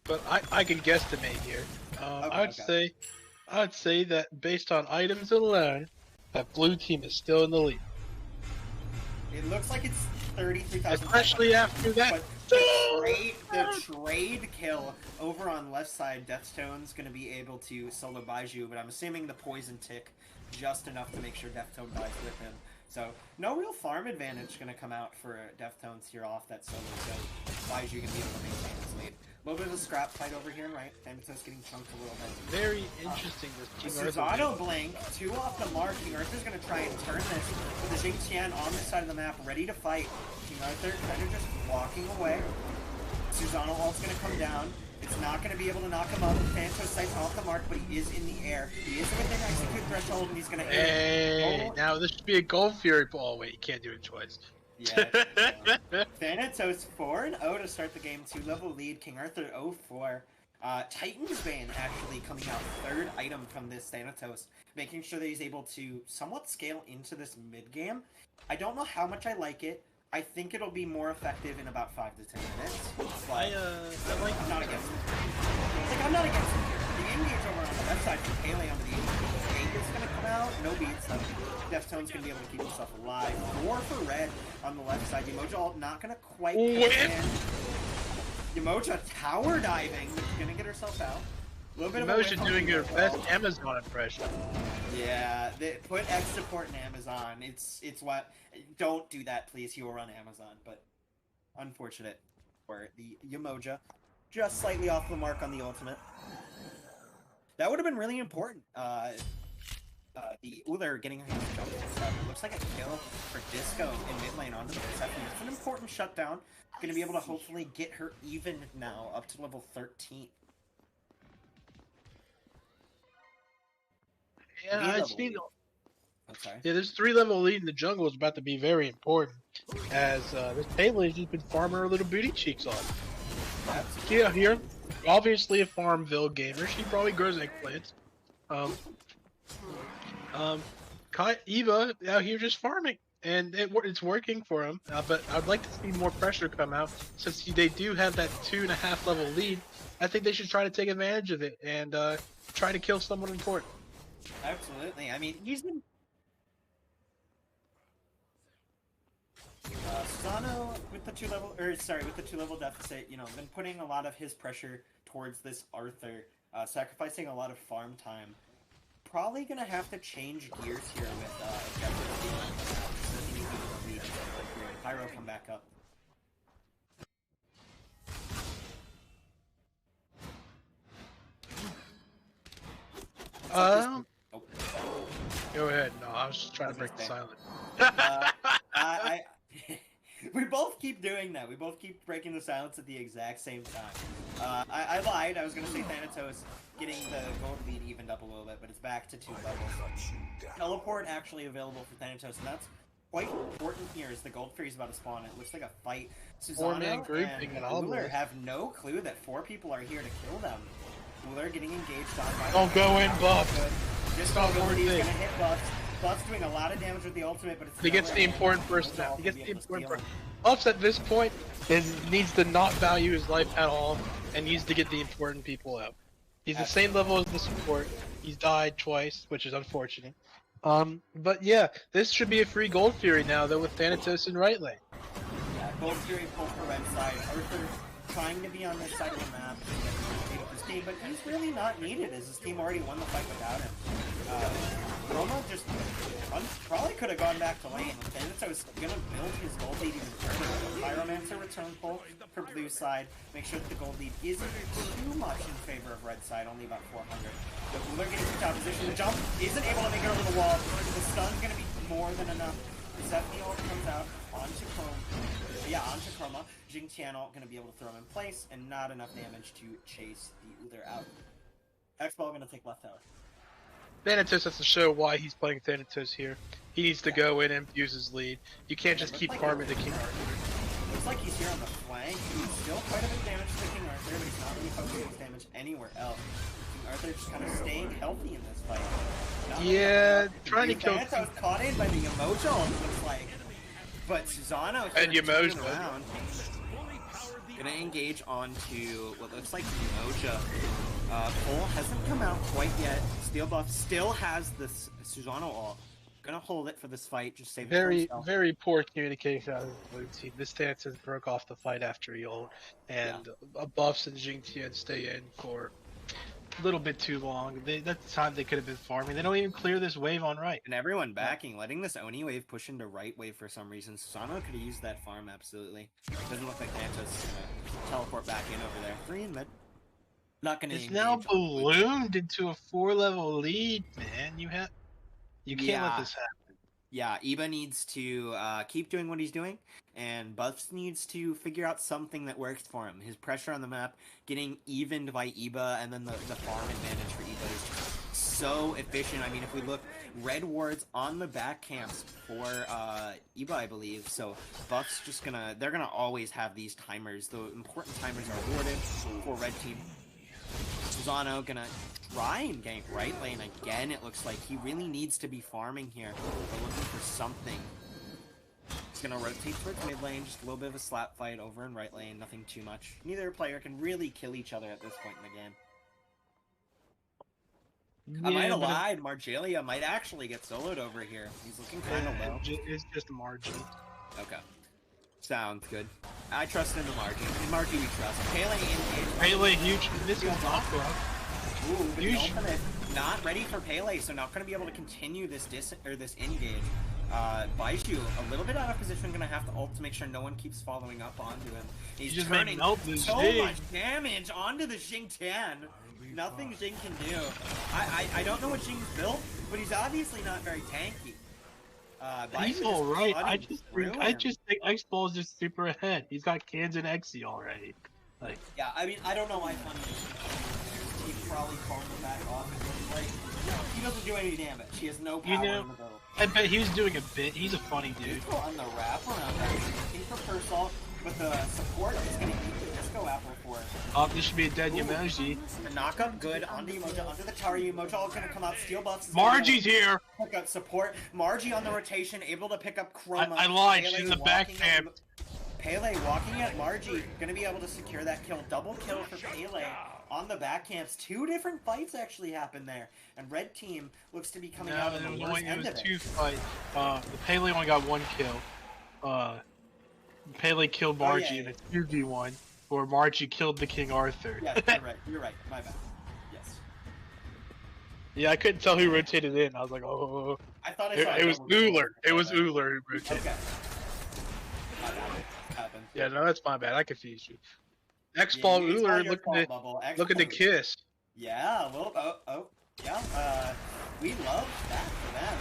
But I can guesstimate here. I'd say that based on items alone, that blue team is still in the lead. It looks like it's 33,000. Especially after that. The trade kill over on left side, Deathstone's gonna be able to solo Baiju, but I'm assuming the poison tick just enough to make sure Deathstone dies with him. So no real farm advantage gonna come out for Deftones here off that solo, so Baiju gonna be able to maintain his lead. A little bit of a scrap fight over here, right? Thanatos getting chunked a little bit. Very interesting, this King Arthur. Auto blink, 2 off the mark. King Arthur's gonna try and turn this with the Jing Tian on this side of the map, ready to fight. King Arthur kind of just walking away. Susano ult's gonna come down. It's not gonna be able to knock him up. Thanatos sights off the mark, but he is in the air. He is within execute threshold, and he's gonna hit Hey, now this should be a Gold Fury. Oh wait, you can't do it twice. Yeah. Thanatos 4-0 to start the game, 2-level lead. King Arthur 0-4. Titan's Bane actually coming out 3rd item from this Thanatos, making sure that he's able to somewhat scale into this mid game. I don't know how much I like it. I think it'll be more effective in about 5 to 10 minutes. But I'm not against it. I'm not against it here. The engage over on the left side for Pele onto the 8 is going to come out. No beats though. Deftone's going to be able to keep himself alive. 4 for red on the left side. Yamoja ult not going to quite get in. Yamoja tower diving. Going to get herself out. A little bit of Yamoja doing her best Amazon impression. Yeah, put X support in Amazon. It's what. Don't do that, please. He will run Amazon, but unfortunate for the Yamoja. Just slightly off the mark on the ultimate. That would have been really important. The Uller getting his jump and stuff. It looks like a kill for Disco in mid lane onto the Persephone. It's an important shutdown. Going to be able to hopefully get her even now up to level 13. Yeah, I see. Okay. Yeah, this 3-level lead in the jungle is about to be very important, as this Pele has just been farming her little booty cheeks off. Yeah, here, obviously a Farmville gamer. She probably grows eggplants. Eva out here just farming, and it's working for him. But I'd like to see more pressure come out, since they do have that 2.5 level lead. I think they should try to take advantage of it and try to kill someone important. Absolutely. I mean, he's been. Sano with the 2-level deficit, you know, been putting a lot of his pressure towards this Arthur, sacrificing a lot of farm time. Probably gonna have to change gears here with Pyro come back up. Go ahead. No, I was just trying to break the silence. We both keep doing that. We both keep breaking the silence at the exact same time. I lied. I was going to say Thanatos getting the gold lead evened up a little bit, but it's back to 2 levels. Teleport actually available for Thanatos, and that's quite important here as the Gold Fury's about to spawn. It looks like a fight. Susano and Uller have no clue that 4 people are here to kill them. Uller getting engaged on by Don't go in, Buff. Just he's gonna hit Buffs. Buff's doing a lot of damage with the ultimate, but it's he gets the important person now. He gets the important person. Buffs at this point needs to not value his life at all and needs to get the important people out. He's the same level as the support. He's died twice, which is unfortunate. But yeah, this should be a free Gold Fury now, though, with Thanatos in right lane. Yeah, Gold Fury pulls the red side. Arthur trying to be on this side of the map and get his team, but he's really not needed as his team already won the fight without him. Roma just probably could have gone back to lane. Thanatos gonna build his gold lead even further. Pyromancer return pull for blue side. Make sure that the gold lead isn't too much in favor of red side, only about 400. But Uller getting to top position. The jump isn't able to make it over the wall. The stun's gonna be more than enough. Persephone ult comes out onto Chroma. Yeah, onto Chroma. Jing Tianol gonna be able to throw him in place, and not enough damage to chase the Uller out. X-Ball gonna take left tower. Thanatos has to show why he's playing Thanatos here. He needs to go in and use his lead. You can't just keep farming the King Arthur. Looks like he's here on the flank. He's still quite a bit of damage to the King Arthur, but he's not really focusing his damage anywhere else. King Arthur just kind of staying healthy in this fight. Yeah, trying to kill. Thanatos caught in by the Yamoja, it looks like. But Susano and Yamoja around. Gonna engage onto what looks like Yamoja. Cole hasn't come out quite yet. Steel buff still has this Susano ult. Gonna hold it for this fight. Just save it for Very, himself. very poor communication out of the blue team. This stance has broke off the fight after he ult, and Buffs and Jing Tian stay in for a little bit too long. That's the time they could have been farming. They don't even clear this wave on right. And everyone backing, letting this Oni wave push into right wave for some reason. Susano could have used that farm, absolutely. Doesn't look like Danto's gonna teleport back in over there. 3 in mid. Not gonna It's now engage. ballooned into a 4-level lead, man. You can't let this happen. Yeah, Iba needs to keep doing what he's doing, and Buffs needs to figure out something that works for him. His pressure on the map, getting evened by Iba, and then the farm advantage for Iba is so efficient. I mean, if we look, red wards on the back camps for Iba, I believe. So Buffs they're gonna always have these timers. The important timers are warded for red team. Susano gonna try and gank right lane again. It looks like he really needs to be farming here. We're looking for something. He's gonna rotate towards mid lane, just a little bit of a slap fight over in right lane, nothing too much. Neither player can really kill each other at this point in the game. I might have lied, Margalia might actually get soloed over here. He's looking kind of low. It's just a margin. Okay. Sounds good. I trust in the Margie. In Margie we trust. Pele in. Pele huge. This is Aqua. Ooh, but the Huge. ultimate not ready for Pele, so not going to be able to continue this this engage. Baiju a little bit out of position, going to have to ult to make sure no one keeps following up onto him. He's just turning melt this so Jing. much damage onto the Jing Tian. Nothing Jing can do. I don't know what Jing's built, but he's obviously not very tanky. He's Baiju all right. just I just think X-Ball is just super ahead. He's got cans and Xe already. Like, yeah, I mean, I don't know why Funny he's probably calling him back off. Like, he doesn't do any damage. He has no power in the middle. I bet he was doing a bit. He's a funny dude. Disco on the wraparound, actually. For first off, but the support is going to keep the Disco apple for it. This should be a dead Yamaji. The knockup good onto Umoja, under the tower. Umoja going to come out, steal buffs. Margie's here! Pick up support. Margie on the rotation, able to pick up Chroma. I lied, Pele she's in the back camp. Pele walking at Margie, going to be able to secure that kill. Double kill for Pele on the back camps. 2 different fights actually happened there. And red team looks to be coming out on the worst end of it. It was 2 fights. The Pele only got 1 kill. Pele killed Margie in a 2v1, where Margie killed the King Arthur. Yeah, you're right, my bad. Yes. Yeah, I couldn't tell who rotated in. I was like, oh. I thought it was Uller. It was Uller who rotated. Okay. My bad. Happened. Yeah, no, that's my bad. I confused you. X-Ball Uller looking to kiss. Yeah, well, yeah. We love that for them.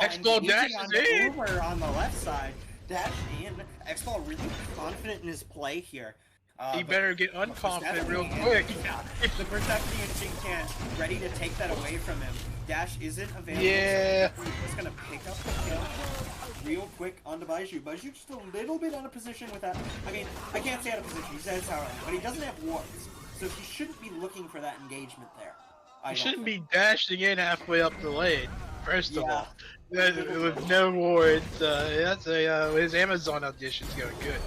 X-Ball dashes in. Uber on the left side. Dash in. X-Ball really confident in his play here. He better get unconfident real quick. The Persephone and Jing Tian ready to take that away from him. Dash isn't available. Yeah. So he's gonna pick up the kill real quick onto Baiju. Baiju just a little bit out of position with that. I mean, I can't say out of position. He's at his tower, but he doesn't have wards, so he shouldn't be looking for that engagement there. He shouldn't be dashing in halfway up the lane. First of all, with no wards. His Amazon audition's going good.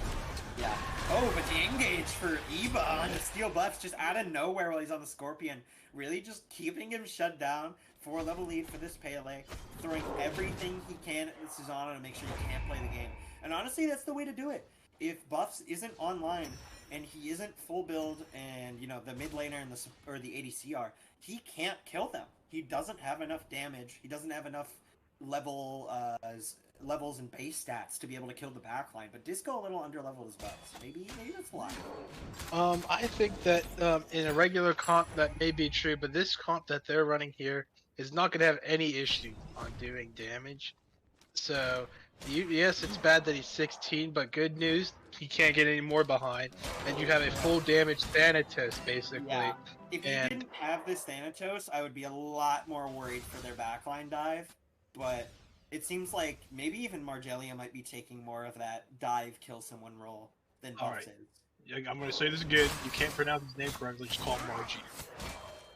Yeah. Oh, but the engage for Iba on the steel buffs just out of nowhere while he's on the Scorpion. Really just keeping him shut down. 4-level lead for this Pele. Throwing everything he can at Susano to make sure he can't play the game. And honestly, that's the way to do it. If Buffs isn't online and he isn't full build and, you know, the mid laner and the ADC are, he can't kill them. He doesn't have enough damage. He doesn't have enough levels and base stats to be able to kill the backline, but Disco a little under-leveled as well, so maybe that's a lie. I think that in a regular comp that may be true, but this comp that they're running here is not going to have any issue on doing damage. So, yes, it's bad that he's 16, but good news, he can't get any more behind, and you have a full damage Thanatos, basically. Yeah. If you didn't have this Thanatos, I would be a lot more worried for their backline dive, but it seems like maybe even Margalia might be taking more of that dive kill someone role than Buffs is. Yeah, I'm going to say this again. You can't pronounce his name correctly. Just call him Margie.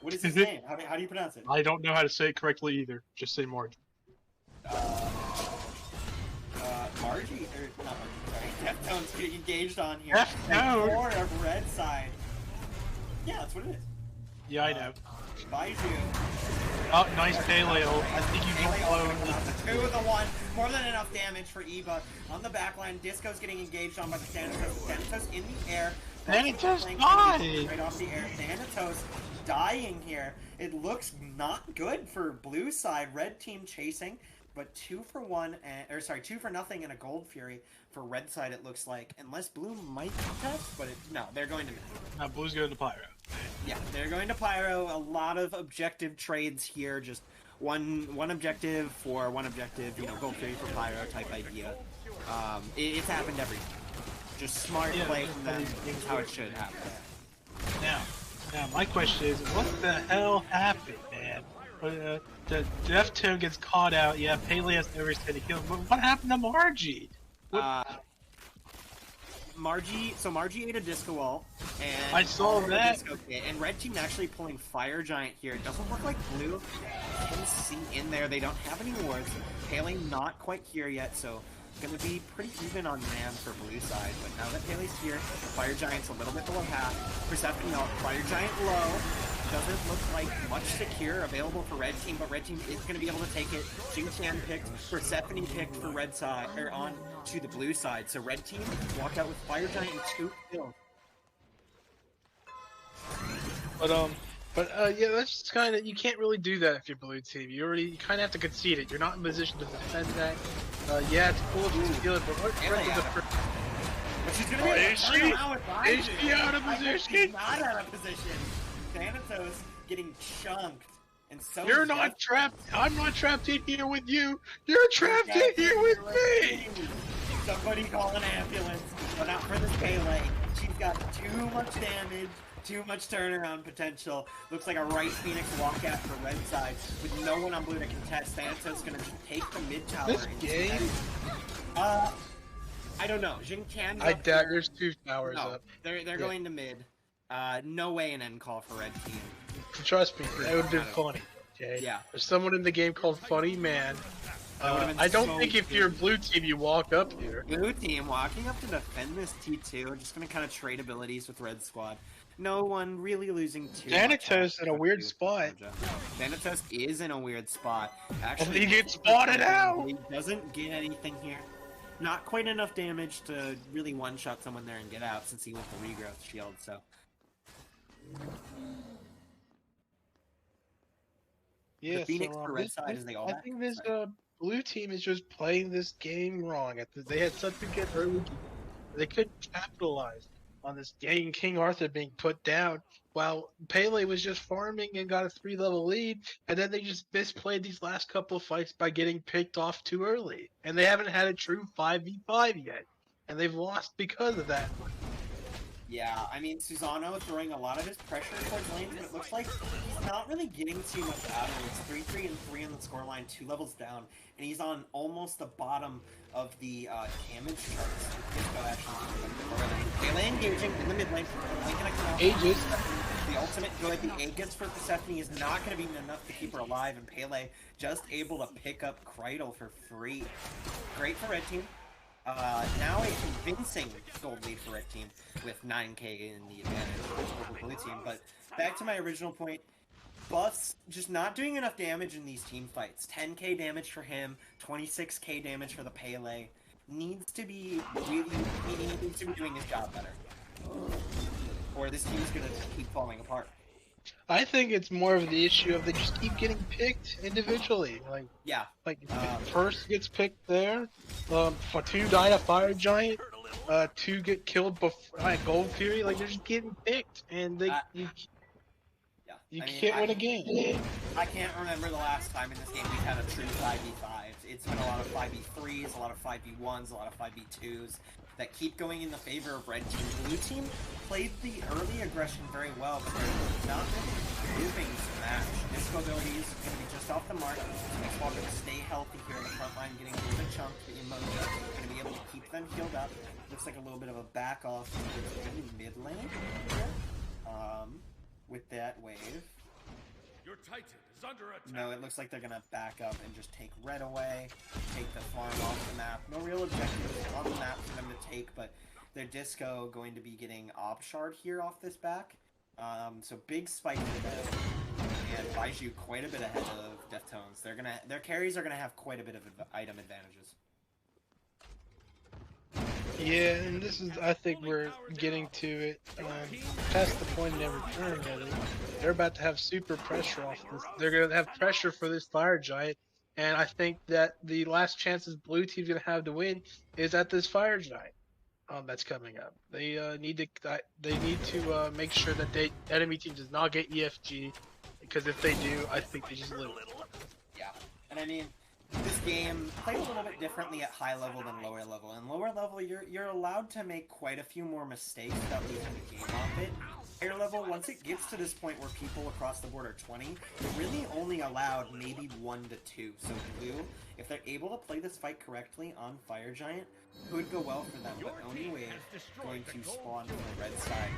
What is his name? How do you pronounce it? I don't know how to say it correctly either. Just say Margie. Margie, or not Margie, sorry. Deftones getting engaged on here. Deftone! Four of red side. Yeah, that's what it is. Yeah, I know. Baiju. Oh, nice Paleo. I think you don't blow. 2 of the 1. more than enough damage for Eva on the backline. Disco's getting engaged on by the Thanatos. Thanatos in the air. Thanatos died! Right off the air. Thanatos dying here. It looks not good for blue side. Red team chasing, but 2 for 0 and a Gold Fury for red side. It looks like, unless blue might contest, but no, they're going to mid. No, blue's going to Pyro. Yeah, they're going to Pyro. A lot of objective trades here. Just one objective for one objective. You know, Gold Fury for Pyro type idea. It's happened every time. Just smart play from them. It's how it should happen. Now, my question is, what the hell happened, man? The Deftone gets caught out. Yeah, Pele has never said he killed him. But what happened to Margie? Margie ate a disco ult, and I saw that. And red team actually pulling Fire Giant here. It doesn't look like blue can see in there. They don't have any wards. Pele not quite here yet, so gonna be pretty even on man for blue side. But now that Pele's here, Fire Giant's a little bit below half. Perception out, Fire Giant low. Doesn't look like much secure available for red team, but red team is going to be able to take it. Jingtian picked, Persephone picked for red side, or on to the blue side. So red team walk out with Fire Giant and 2 kills. But yeah, that's just kind of, you can't really do that if you're blue team. You kind of have to concede it. You're not in position to defend that. Yeah, it's cool to steal it, but what But she's going to be is she out of position? She's not out of position. Thanatos getting chunked, and so you're not trapped. I'm not trapped in here with you. You're trapped in here with me. Somebody call an ambulance, but not for this Pele. She's got too much damage, too much turnaround potential. Looks like a right Phoenix walkout for red side with no one on blue to contest. Thanatos gonna just take the mid tower. This game? I don't know. Jingtian. I doubt there's 2 towers up. They're going to mid. No way an end call for red team. Trust me, that would have been funny. Okay. Yeah. There's someone in the game called Funny Man. I don't think if you're blue team, you walk up here. Blue team walking up to defend this T2. Just gonna kind of trade abilities with red squad. No one really losing too much. Thanatos in a weird spot. Thanatos is in a weird spot. Actually, he gets spotted out. He doesn't get anything here. Not quite enough damage to really one-shot someone there and get out since he went the regrowth shield. So. Yeah, the Phoenix for red side is they all. I think this blue team is just playing this game wrong. They had such a good early game. They couldn't capitalize on this game. King Arthur being put down while Pele was just farming and got a 3-level lead, and then they just misplayed these last couple of fights by getting picked off too early. And they haven't had a true 5v5 yet, and they've lost because of that. Yeah, I mean, Susano throwing a lot of his pressure towards lanes, but it looks like he's not really getting too much out of it. It's 3-3 and 3 on the scoreline, 2 levels down, and he's on almost the bottom of the damage charts. Pele engaging in the mid lane. Aegis. The ultimate good. The Aegis for Persephone is not going to be enough to keep her alive, and Pele just able to pick up Cridle for free. Great for red team. Now a convincing gold lead for red team with 9k in the advantage over blue team. But back to my original point, Buff's just not doing enough damage in these team fights. 10k damage for him, 26k damage for the Pele. Needs to be really, he needs to be doing his job better. Or this team is gonna keep falling apart. I think it's more of the issue of they just keep getting picked individually. First gets picked there. 2 die to Fire Giant. 2 get killed before Gold Fury. Like they're just getting picked, and you can't win a game. I can't remember the last time in this game we've had a true 5v5. It's been a lot of 5v3s, a lot of 5v1s, a lot of 5v2s that keep going in the favor of red team. Blue team played the early aggression very well, but they're not really moving to match. Disco ability is going to be just off the mark. Makes Walker to stay healthy here in the front line, getting a little bit chunked. The Emoja going to be able to keep them healed up. Looks like a little bit of a back off in the mid lane here. With that wave. Your Titan is under attack. No, it looks like they're gonna back up and just take red away, take the farm off the map. No real objectives on the map for them to take, but their Disco going to be getting Ob Shard here off this back. So big spike for them. And Baiju quite a bit ahead of Deftones. Their carries are gonna have quite a bit of item advantages. Yeah, and this is, I think we're getting to it, past the point of no return, really. They're about to have super pressure off this. They're going to have pressure for this Fire Giant, and I think that the last chances Blue Team's going to have to win is at this Fire Giant that's coming up. They need to make sure that enemy team does not get EFG, because if they do, I think they just lose. Yeah, and I mean, this game played a little bit differently at high level than lower level. In lower level, you're allowed to make quite a few more mistakes without losing the game off it. Higher level, once it gets to this point where people across the board are 20, you're really only allowed maybe 1 to 2. So Blue, if they're able to play this fight correctly on Fire Giant, could go well for them. But Oni Wave going to spawn from the red side.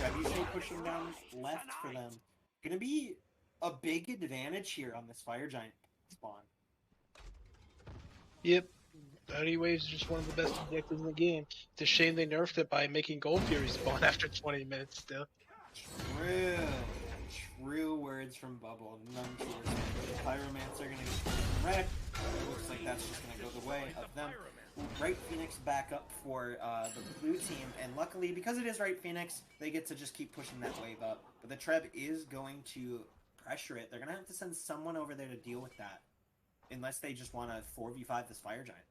Trebuchet pushing down left for them. Gonna be a big advantage here on this Fire Giant spawn. Yep. Oni Wave's just one of the best objectives in the game. It's a shame they nerfed it by making Gold Fury spawn after 20 minutes still. True words from Bubble. None truer. Pyromancer gonna get red. Looks like that's just gonna go the way of them. Right Phoenix back up for the blue team, and luckily, because it is Right Phoenix, they get to just keep pushing that wave up. But the Treb is going to pressure it. They're gonna have to send someone over there to deal with that. Unless they just want to 4v5 this Fire Giant.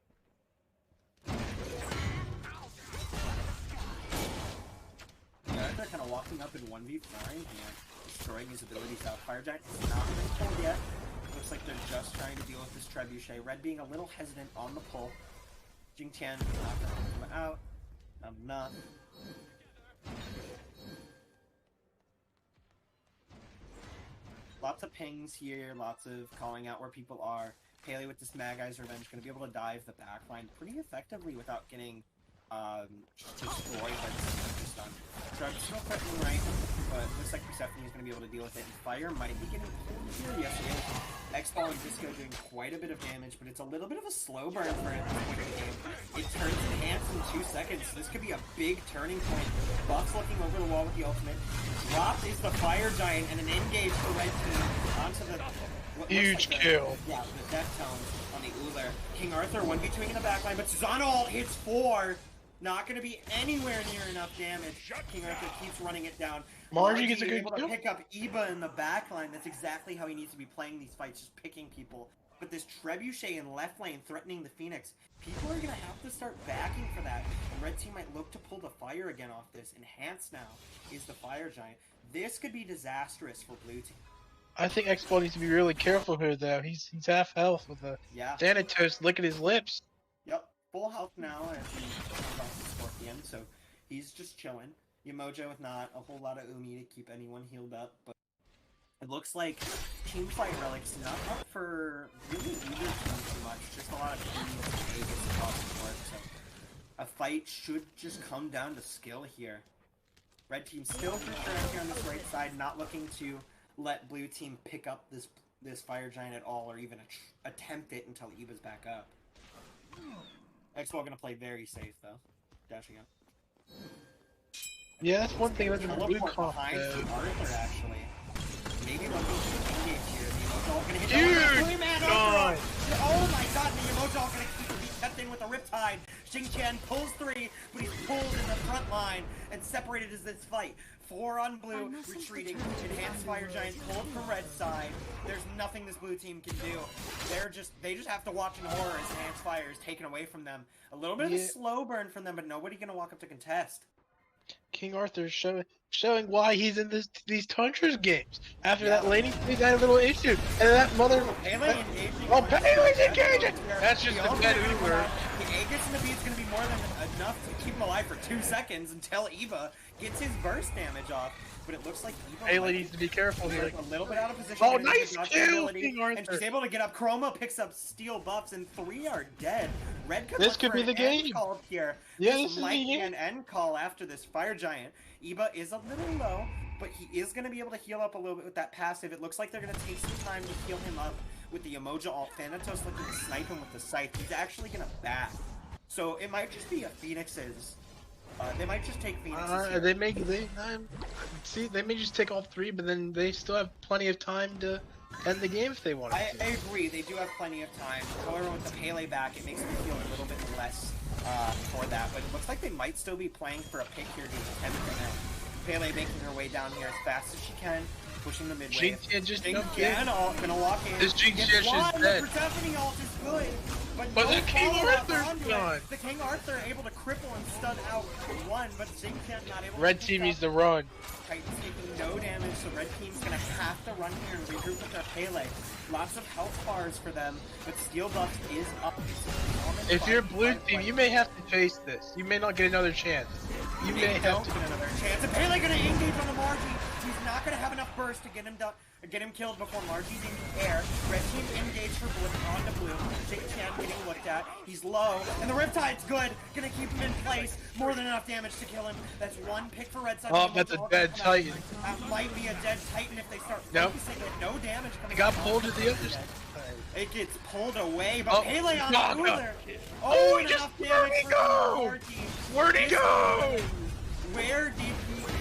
Yeah, they're kind of walking up in 1v4 here, destroying his abilities out. Fire Giant is not been pulled yet. Looks like they're just trying to deal with this Trebuchet. Red being a little hesitant on the pull. Jing Tian not going to come out. Not. Lots of pings here, lots of calling out where people are. Haley with this Mad Guy's Revenge going to be able to dive the backline pretty effectively without getting destroyed by the stun. So I'm still threatening right, but looks like Persephone is going to be able to deal with it. And Fire might be getting pulled here. Yes, it is. X-Ball and Disco doing quite a bit of damage, but it's a little bit of a slow burn for it at this point in the game. It turns enhanced in 2 seconds, so this could be a big turning point. Buff's looking over the wall with the ultimate. Dropped is the Fire Giant, and an engage for Red Team onto the... Huge kill. Yeah, the Deftones on the Uller. King Arthur 1v2ing in the backline, but Susanna ult hits 4. Not going to be anywhere near enough damage. King Arthur keeps running it down. Margie gets a good able kill. to pick up Eba in the backline. That's exactly how he needs to be playing these fights, just picking people. But this Trebuchet in left lane threatening the Phoenix, people are going to have to start backing for that. And Red Team might look to pull the Fire again off this. Enhanced now is the Fire Giant. This could be disastrous for Blue Team. I think X-Ball needs to be really careful here, though. He's half health with a Thanatos licking his lips. Yep, full health now as he comes off the Scorpion, so he's just chilling. Yamojo with not a whole lot of Umi to keep anyone healed up, but it looks like Teamfight Relic's not up for really either team too much. Just a lot of teams and Aegis across the board, so a fight should just come down to skill here. Red Team still for sure here on this right side, not looking to let Blue Team pick up this Fire Giant at all, or even attempt it until Eva's back up. X-Ball gonna play very safe though, dashing up. Yeah, that's one thing about the blue comp. Arthur actually. Maybe one goes to the engage here. The Emojo gonna hit Dude, God. Oh my god, the Emojo gonna keep that thing with a Riptide. Xing Qian pulls 3, but he's pulled in the front line and separated as this fight. 4 on blue, retreating. Enhanced Fire Giant pulled from red side. There's nothing this blue team can do. They just have to watch in horror as Enhanced Fire is taken away from them. A little bit of a slow burn from them, but nobody gonna walk up to contest. King Arthur showing why he's in these Tundra's games. After that laning phase had a little issue, and that mother. Pele engaging. Oh, Pele's engaging! That's just a bad Uber. The Aegis and the Beat's gonna be more than enough to keep him alive for 2 seconds until Eva gets his burst damage off. But it looks like Eva Pele needs to be careful here. A little bit out of position. Oh, nice kill, King Arthur! And she's able to get up. Chroma picks up steel buffs, and 3 are dead. Red could this could be the game. Call here. Yeah, this might be an end call after this Fire Giant. Eva is a little low, but he is going to be able to heal up a little bit with that passive. It looks like they're going to take some time to heal him up with the Emoja ult. Thanatos looking to snipe him with the scythe. He's actually going to back. So it might just be a Phoenix's. They might just take Phoenix's. They may just take all 3, but then they still have plenty of time to end the game if they wanted I to. agree. They do have plenty of time. However, with the Pele back, it makes me feel a little bit less for that. But it looks like they might still be playing for a pick here to 10%. Pele making her way down here as fast as she can, pushing the mid wave. Jinx just Jinx jumped in. gonna walk in. This Jinx Gets Dash is one, dead. The Persephone ult is good, but But no the King follow-up Arthur's onto gone. it. The King Arthur able to cripple and stun out one, but Jinx not able Red to team keep needs up. to run. Titans taking no damage, so red team's gonna have to run here and regroup with their Pele. Lots of health bars for them, but steel buff is up. If you're blue team, you may have to face this. You may not get another chance. You may have to. get another chance. And Pele gonna engage on the Margie. He's not gonna have enough burst to get him done. Get him killed before Margie's in the air. Red team engaged for blue on the blue. Jake Chan getting looked at. He's low, and the Riptide's good. Gonna keep him in place. More than enough damage to kill him. That's one pick for Red Side. Oh, that's a dead Titan. That might be a dead Titan if they start Nope. focusing it. No damage coming. It got out. pulled to the other side. It gets pulled away, but Oh, Pele on God, the cooler. Oh, and he just- enough where'd damage he for go? Margie. Where'd he go? Where did he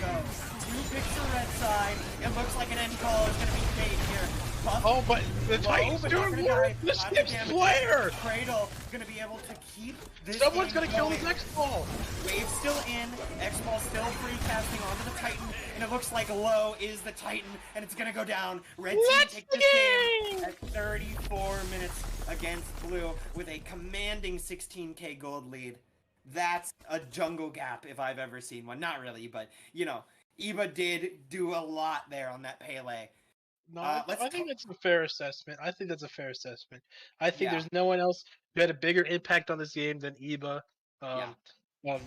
go? Two picks for Red Side. It looks like an end call is going to be made here. Buff Oh, but the low, Titan's but not doing gonna work. die. The Lots of Stips damage. player. Cradle going to be able to keep this Someone's game gonna kill going. his X ball. Wave still in. X-Ball still free casting onto the Titan. And it looks like low is the Titan. And it's going to go down. Red team Let's take this game at 34 minutes against blue with a commanding 16k gold lead. That's a jungle gap if I've ever seen one. Not really, but, you know, Eva did do a lot there on that Pele. No, let's I think talk- that's a fair assessment. I think that's a fair assessment. I think Yeah. there's no one else who had a bigger impact on this game than Eba. Yeah.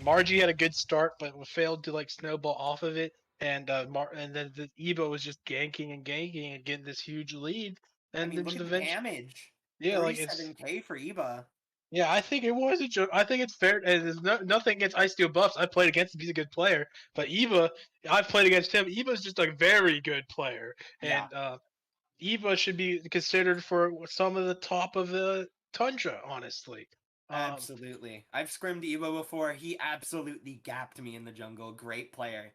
Margie had a good start, but failed to like snowball off of it, and and then the Eba was just ganking and getting this huge lead, I and mean, then look just at the eventually, damage. yeah, like it's 37k for Eva. yeah. I think it was a joke. I think it's fair, and there's nothing against Ice Steel Buffs. I played against him; he's a good player. But Eva, I've played against him. Eva's just a very good player, Yeah. and Eva should be considered for some of the top of the Tundra, honestly. Absolutely. I've scrimmed Eva before. He absolutely gapped me in the jungle. Great player.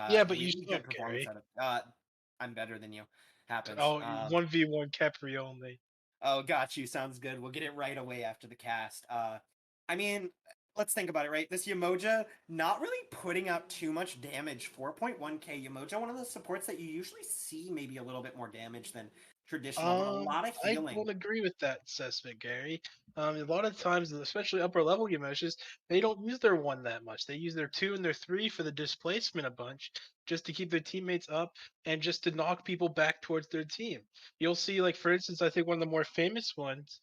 Yeah, but really you good suck, performance Gary. out of I'm better than you. Happens. Oh, 1v1 Capri only. Oh, got you. Sounds good. We'll get it right away after the cast. I mean, let's think about it, right? This Yamoja not really putting out too much damage. 4.1k Yamoja, one of the supports that you usually see maybe a little bit more damage than traditional, but a lot of I healing. will agree with that assessment, Gary. A lot of times, especially upper level Yamoshes, they don't use their 1 that much. They use their 2 and their 3 for the displacement a bunch, just to keep their teammates up and just to knock people back towards their team. You'll see, like for instance, I think one of the more famous ones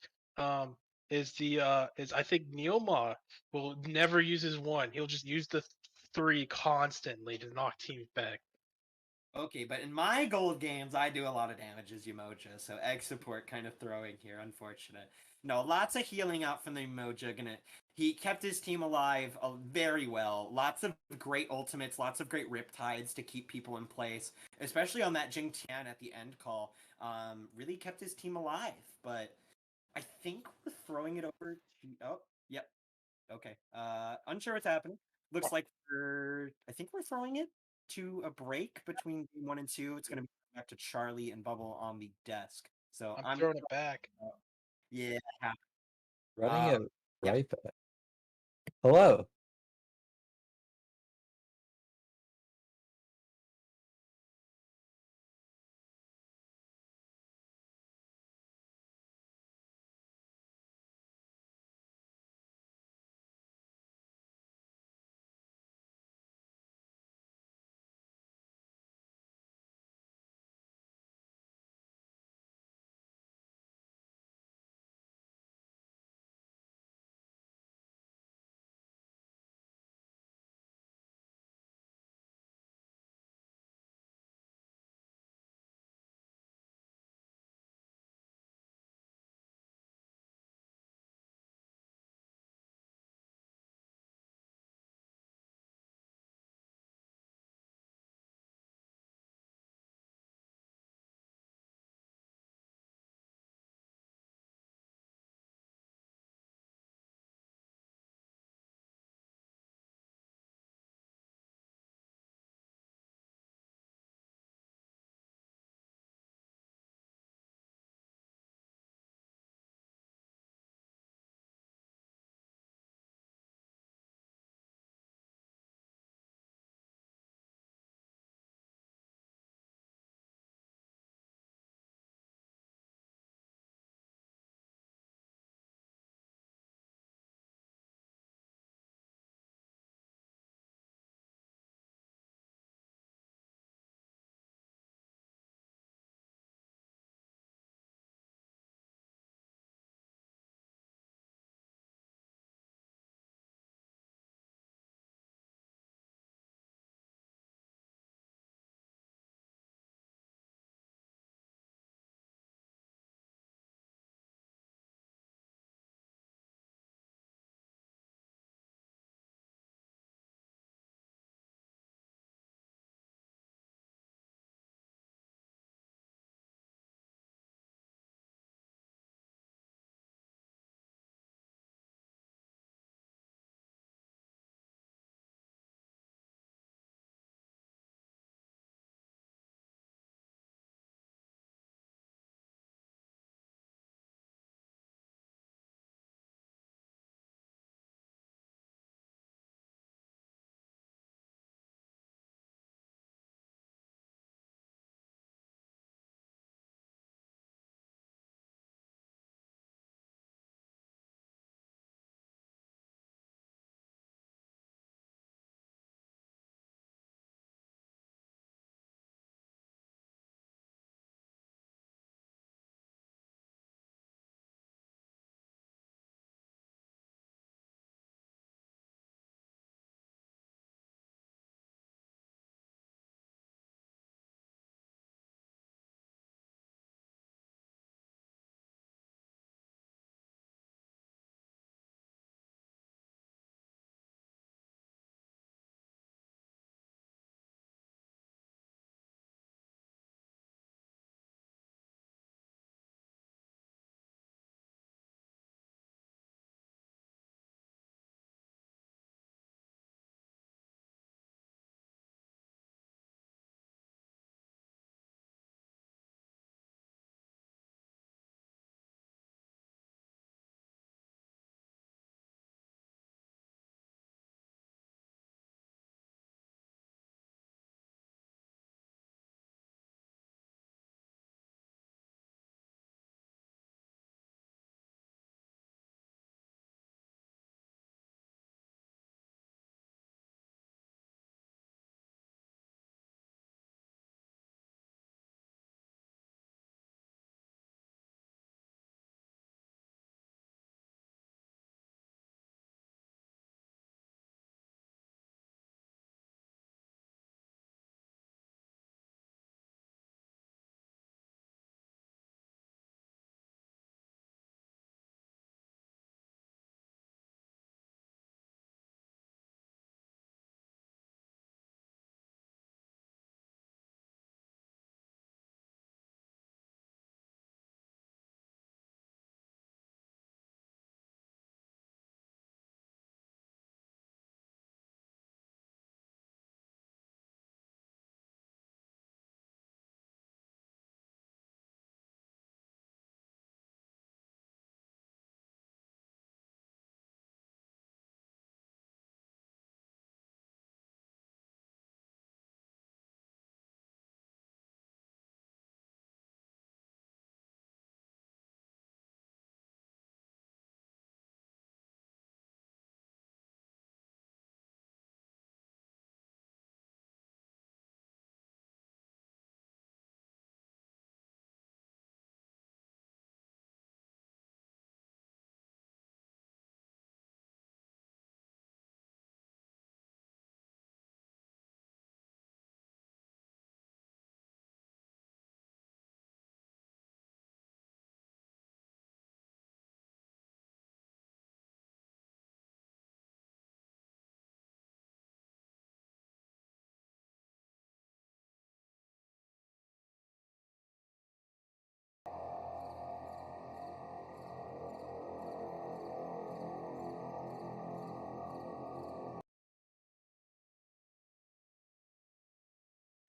is I think Neoma will never use his 1. He'll just use the 3 constantly to knock teams back. Okay, but in my gold games, I do a lot of damage as Yamoja, so egg support kind of throwing here, unfortunate. No, lots of healing out from the Yamoja. He kept his team alive very well. Lots of great ultimates, lots of great riptides to keep people in place, especially on that Jing Tian at the end call. Really kept his team alive, but I think we're throwing it over to... Oh, yep. Okay. Unsure what's happening. Looks like I think we're throwing it to a break between game 1 and 2. It's going to be back to Charlie and Bubble on the desk. So I'm throwing it back. Yeah. Running it yeah. right back. Hello.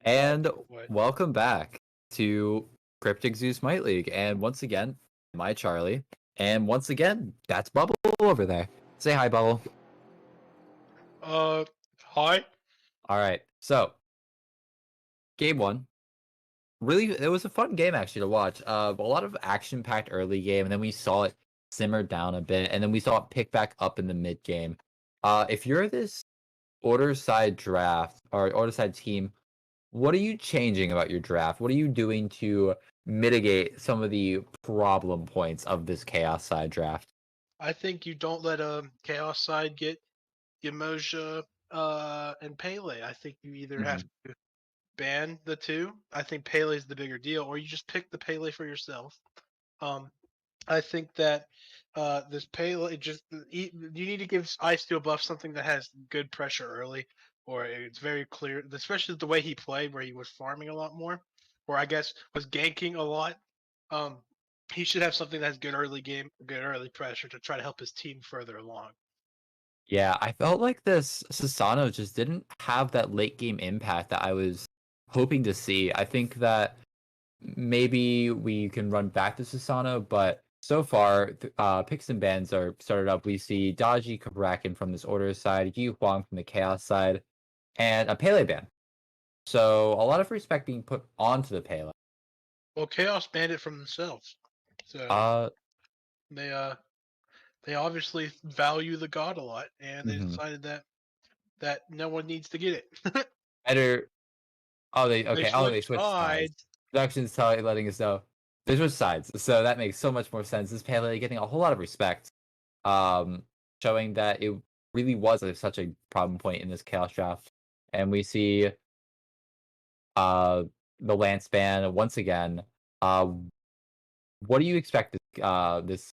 And What? welcome back to Cryptic Zoo Smite League. And once again, my Charlie. And once again, that's Bubble over there. Say hi, Bubble. Hi. All right. So, game one. Really, it was a fun game actually to watch. A lot of action-packed early game, and then we saw it simmer down a bit, and then we saw it pick back up in the mid game. If you're this order side draft or order side team, what are you changing about your draft? What are you doing to mitigate some of the problem points of this chaos side draft? I think you don't let Chaos side get Yamoja and Pele. I think you either have to ban the two. I think Pele's the bigger deal, or you just pick the Pele for yourself. Um, I think that this Pele you need to give Ice Steel buff something that has good pressure early, or it's very clear, especially the way he played, where he was farming a lot more, or I guess was ganking a lot. Um, he should have something that has good early game, good early pressure to try to help his team further along. Yeah, I felt like this Sasano just didn't have that late game impact that I was hoping to see. I think that maybe we can run back to Sasano, but so far, picks and bans are started up. We see Dodgy Kabrakan from this order side, Yu Huang from the Chaos side, and a Pele ban. So a lot of respect being put onto the Pele. Well, Chaos banned it from themselves, so Uh, they obviously value the god a lot, and they mhm. decided that no one needs to get it. Better. Oh, they They okay. Oh, they switched switched sides. sides. Production's letting us know they switched sides, so that makes so much more sense. This Pele getting a whole lot of respect, um, showing that it really was such a problem point in this chaos draft, and we see uh the Lance ban once again. Uh, what do you expect this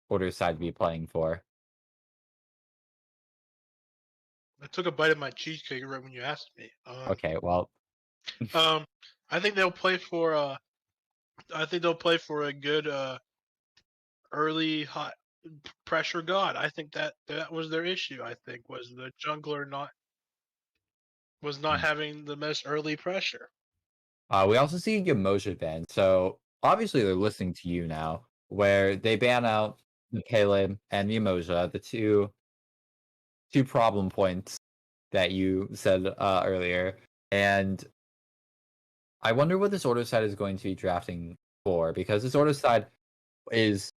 order side to be playing for? I took a bite of my cheesecake right when you asked me. Okay, well, Um, I think they'll play for I think they'll play for a good early hot pressure god. I think that was their issue. I think was the jungler not having the most early pressure. we also see Yamoja ban, so obviously they're listening to you now, where they ban out the Pele and the Yamoja, the two problem points that you said earlier, and I wonder what this order side is going to be drafting for, because this order side is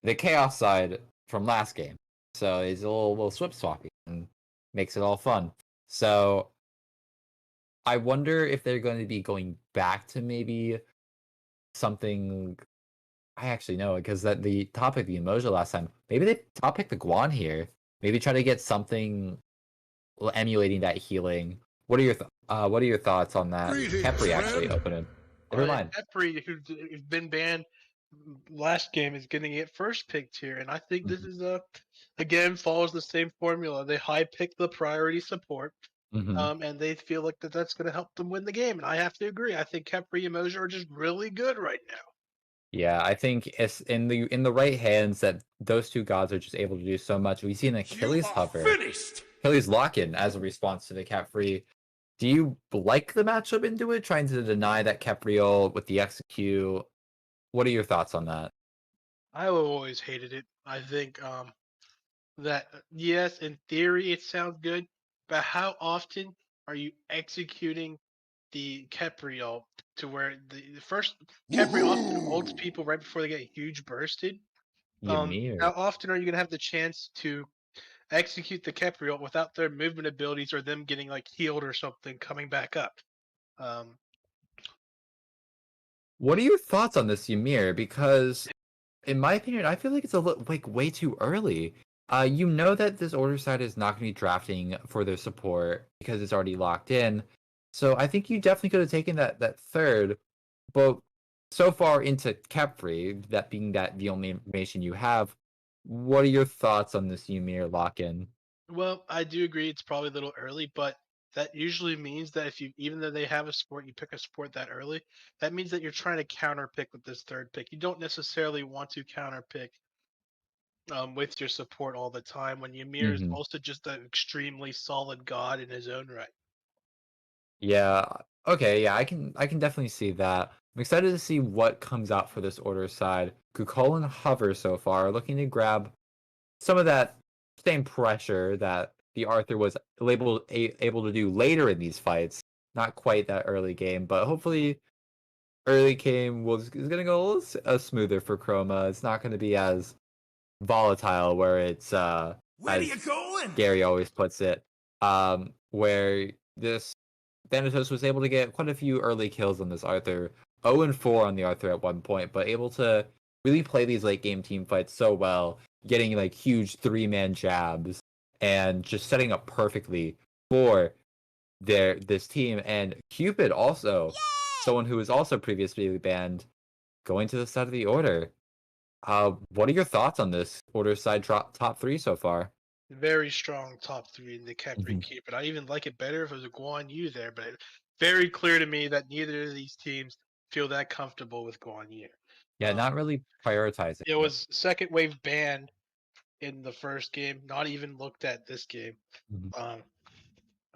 the chaos side from last game, so it's a little swip swappy and makes it all fun. So I wonder if they're going to be going back to maybe something. I actually know because that the topic the emoji last time. Maybe they top pick the Guan here. Maybe try to get something emulating that healing. What are your thoughts on that? Kepri actually opening. Never mind. Epri, who's been banned last game, is getting it first picked here, and I think this is again follows the same formula. They high pick the priority support. Mm-hmm. And they feel like that's going to help them win the game. And I have to agree. I think Kepri and Moja are just really good right now. Yeah, I think it's in the right hands that those two gods are just able to do so much. We see an Achilles hover, Achilles lock-in as a response to the Kepri. Do you like the matchup into it, trying to deny that Kepriel with the execute? What are your thoughts on that? I have always hated it. I think that yes, in theory it sounds good, but how often are you executing the Kepriel to where the first Kepri often ults people right before they get huge bursted? Ymir. How often are you gonna have the chance to execute the Kepriel without their movement abilities or them getting like healed or something coming back up? Um, What are your thoughts on this Ymir? Because in my opinion, I feel like it's like way too early. You know that this order side is not going to be drafting for their support because it's already locked in. So I think you definitely could have taken that third, but so far into Kepri, that being that the only information you have, what are your thoughts on this Ymir lock-in? Well, I do agree it's probably a little early, but that usually means that if you, even though they have a sport, you pick a sport that early, that means that you're trying to counter pick with this third pick. You don't necessarily want to counter pick with your support all the time when Ymir is Hmm. also just an extremely solid god in his own right. Yeah, Okay, yeah, I can definitely see that. I'm excited to see what comes out for this order side. Kukul and Hover so far looking to grab some of that same pressure that the Arthur was able to do later in these fights. Not quite that early game, but hopefully early game is going to go a little smoother for Chroma. It's not going to be as volatile where it's Where are you as going? Gary always puts it, where this Thanatos was able to get quite a few early kills on this Arthur. 0-4 on the Arthur at one point, but able to really play these late game team fights so well, getting like huge 3-man jabs and just setting up perfectly for this team. And Cupid also, someone who was also previously banned, going to the side of the order. What are your thoughts on this order side top 3 so far? Very strong top 3 in the Kepri Mhm. Cupid. I even like it better if it was a Guan Yu there, but it's very clear to me that neither of these teams feel that comfortable with Guan Yu. Yeah, not really prioritizing It was second wave banned in the first game, not even looked at this game. Mhm. Um,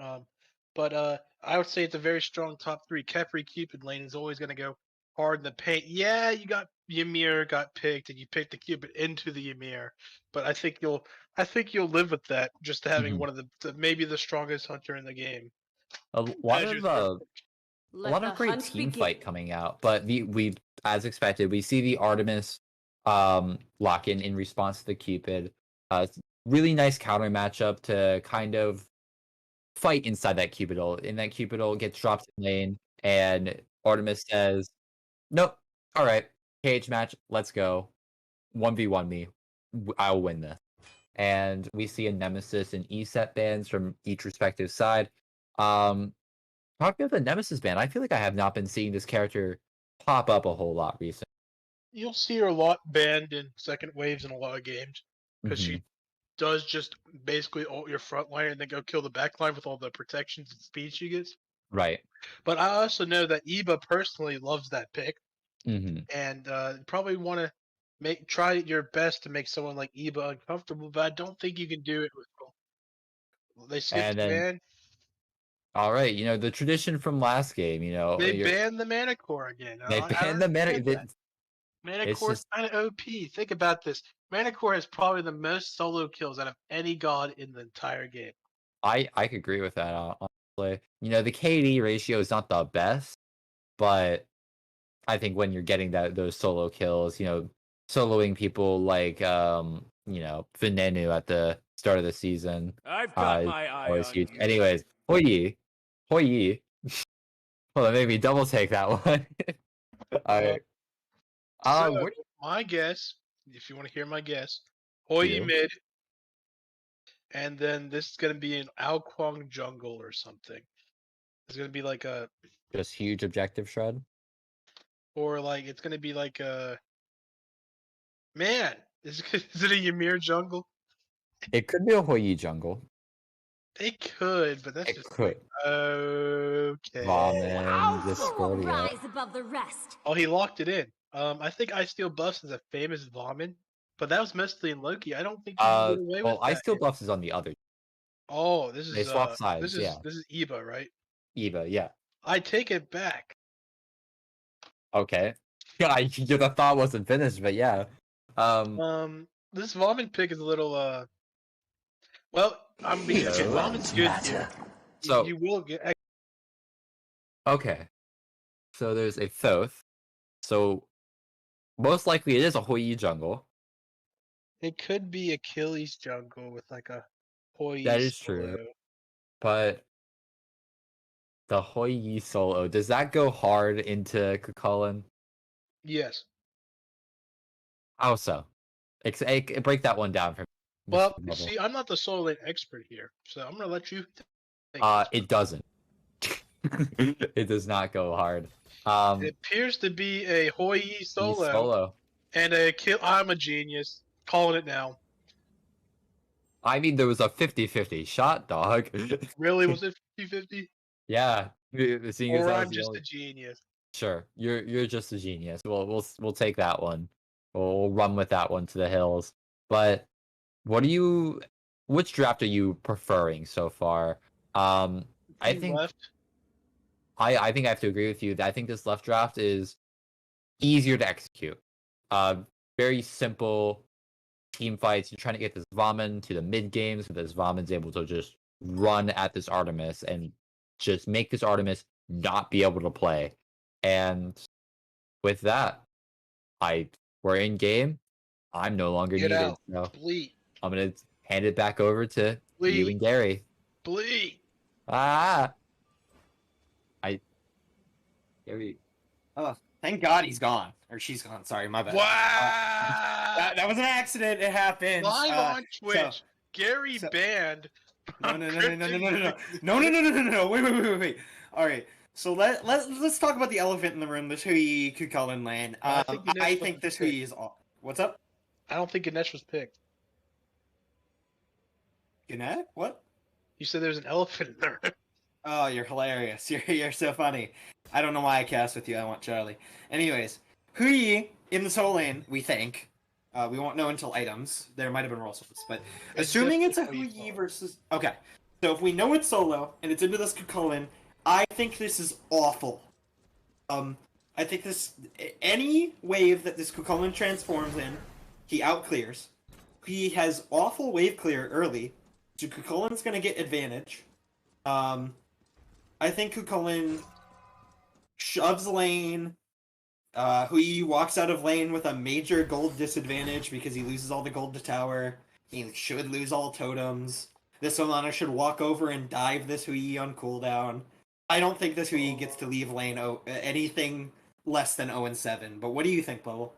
um, but I would say it's a very strong top 3. Kepri Cupid lane is always going to go hard in the paint. Yeah, you got Ymir got picked, and you picked the Cupid into the Ymir, but I think you'll live with that. Just having Mhm. one of maybe the strongest hunter in the game. A lot As your of third a lot of great team fight coming out, but we as expected, we see the Artemis lock in response to the Cupid. It's really nice counter matchup to kind of fight inside that Cupidol. And that Cupidol gets dropped in lane, and Artemis says, "Nope, all right, cage match, let's go. 1v1 me. I'll win this." And we see a Nemesis and E-set bans from each respective side. Um, Talking about the Nemesis ban, I feel like I have not been seeing this character pop up a whole lot recently. You'll see her a lot banned in second waves in a lot of games because Mhm. she does just basically ult your front line and then go kill the back line with all the protections and speed she gets. Right. But I also know that Eba personally loves that pick Mhm. and probably want to try your best to make someone like Eba uncomfortable. But I don't think you can do it with. They skipped And the then, ban. all right, the tradition from last game, They you're banned the mana core again. they I don't banned the meta. understand that. Mana It's core is just kind of OP. Think about this. Mana core has probably the most solo kills out of any god in the entire game. I could agree with that honestly. The KD ratio is not the best, but I think when you're getting those solo kills, soloing people like Venenu at the start of the season, I've got is my eye always on huge. you. Anyways, Hoi. Well, that made me double take that one. All Uh, right. so What my guess, if you want to hear my guess, do Hoi you mid, and then this is gonna be an Ao Kwang jungle or something. It's gonna be like a, just huge objective shred? or like it's gonna be like a, man. Is it a Ymir jungle? It could be a Hoi jungle. They could, but that's It just could. okay. Ramen, Who will Discordia. rise above the rest? Oh, he locked it in. I think I Steal Buffs is a famous Vomit, but that was mostly in Loki. I don't think you can get away with Well, Ice that. Steel Buffs is on the other. Oh, They swap sides, yeah. this is Eva, right? Eva, yeah. I take it back. Okay. Yeah, the thought wasn't finished, but yeah. This Vomit pick is a little well, I'm being Vomit's good. So You will get okay. So there's a Thoth. So most likely it is a Hoi jungle. it could be Achilles jungle with like a Hoi That is solo. true. But the Hoi solo, does that go hard into Kukulin? Yes. How so? Break that one down for me. Well, Just level. see, I'm not the solo lane expert here, so I'm gonna let you think. It doesn't. It does not go hard. It appears to be a Hoi He's solo, solo. and a kill. I'm a genius. Calling it now. I mean, there was a 50-50 shot, dog. Really, was it 50-50? Yeah. Seeing as Or how I'm it's the just only- a genius. Sure, you're just a genius. We'll take that one. We'll run with that one to the hills. But which draft are you preferring so far? I Team think left. I think I have to agree with you. I think this left draft is easier to execute. Very simple team fights. You're trying to get this Vomit to the mid game so this Vomit's able to just run at this Artemis and just make this Artemis not be able to play. And with that, we're in game. I'm no longer Get needed. out. So Bleed. I'm gonna hand it back over to you Bleed. and Gary. Bleed. Gary. Oh, thank God he's gone. Or she's gone. Sorry, my bad. Wow. That was an accident. It happened. Live on Twitch. Gary banned. No. Wait. All right. So let's talk about the elephant in the room. This Hui Kukulin lane. I think this Hui is all. What's up? I don't think Ganesh was picked. Ganesh? What? You said there's an elephant in the room. Oh, you're hilarious. You're so funny. I don't know why I cast with you. I want Charlie. Anyways, Hui in the solo lane, we think. We won't know until items. There might have been roll swaps, but assuming it's a Hui versus... Okay, so if we know it's solo, and it's into this Kukulin, I think this is awful. I think this... Any wave that this Kukulin transforms in, he outclears. He has awful wave clear early, so Kukulin's gonna get advantage. I think Kukulin shoves lane. Hui walks out of lane with a major gold disadvantage because he loses all the gold to tower. He should lose all totems. This Olana should walk over and dive this Hui on cooldown. I don't think this Hui gets to leave lane anything less than 0-7. But what do you think, Bubble?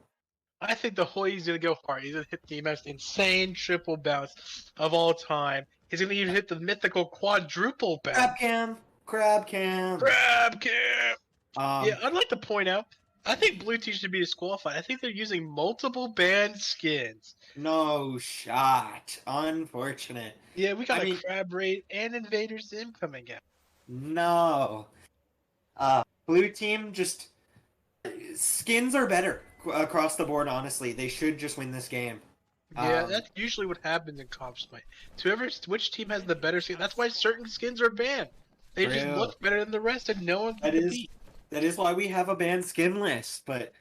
I think the Hui's going to go hard. He's going to hit the most insane triple bounce of all time. He's going to even hit the mythical quadruple bounce. Crab cam. Yeah, I'd like to point out, I think Blue Team should be disqualified. I think they're using multiple banned skins. No shot. Unfortunate. Yeah, we got Crab Raid and Invader Zim coming out. No. Blue Team just... Skins are better across the board, honestly. They should just win this game. Yeah, that's usually what happens in comps play. Which team has the better skin? That's why certain skins are banned. They just look better than the rest, and no one can beat. That is why we have a banned skin list. But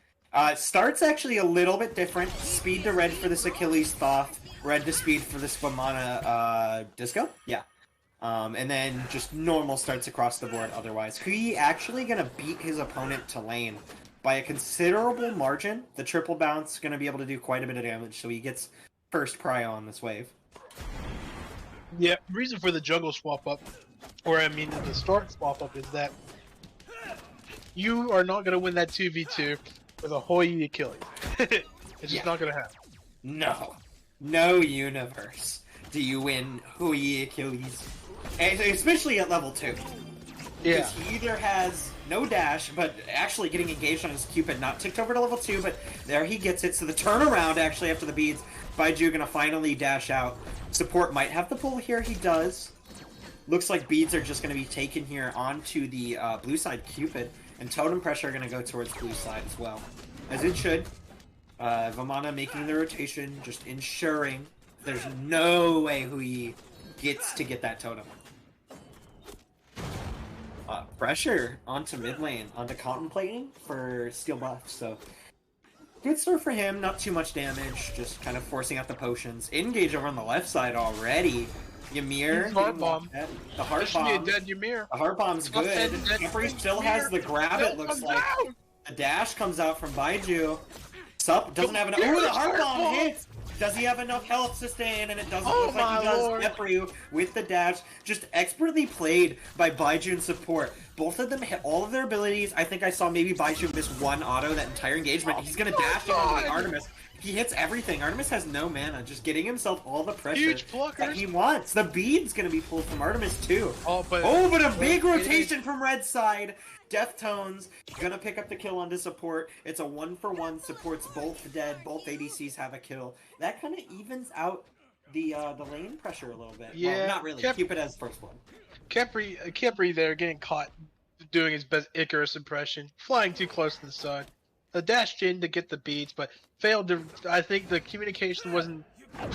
start's actually a little bit different. Speed to red for this Achilles Thoth, red to speed for this Vamana Disco. Yeah. And then just normal starts across the board otherwise. Hui actually going to beat his opponent to lane by a considerable margin. The triple bounce going to be able to do quite a bit of damage, so he gets first prio on this wave. Yeah, reason for the jungle swap up, or I mean the start swap up, is that you are not going to win that 2v2 with a Hui Achilles. It's just not going to happen. No universe do you win Hui Achilles. And especially at level 2. Yeah. Because he either has no dash, but actually getting engaged on his Cupid, not ticked over to level 2, but there he gets it. So the turnaround actually after the beads, Baiju gonna finally dash out. Support might have the pull here, he does. Looks like beads are just gonna be taken here onto the blue side Cupid, and totem pressure are gonna go towards blue side as well. As it should. Vamana making the rotation, just ensuring there's no way Hui gets to get that totem. Pressure onto mid lane, onto contemplating for steal buff, so good start for him, not too much damage, just kind of forcing out the potions. Engage over on the left side already. Ymir, heart bomb. The heart bomb. Dead Ymir. The heart bomb's good. Jeffrey still has the grab, it looks like. A dash comes out from Baiju. Sup, doesn't have enough. Oh, the heart bomb hits! Does he have enough health sustain? And it doesn't look like he does. Jeffrey with the dash. Just expertly played by Baiju and support. Both of them hit all of their abilities. I think I saw maybe Baiju miss one auto that entire engagement. He's gonna dash into the Artemis. He hits everything. Artemis has no mana, just getting himself all the pressure that he wants. The bead's gonna be pulled from Artemis too. But a big rotation from red side. Deftones gonna pick up the kill onto support. It's a 1-for-1. Support's both dead. Both ADCs have a kill. That kind of evens out the lane pressure a little bit. Yeah, well, not really. Cupid has first one. Kepri there getting caught doing his best Icarus impression, flying too close to the sun. Dashed in to get the beads, but failed to. I think the communication wasn't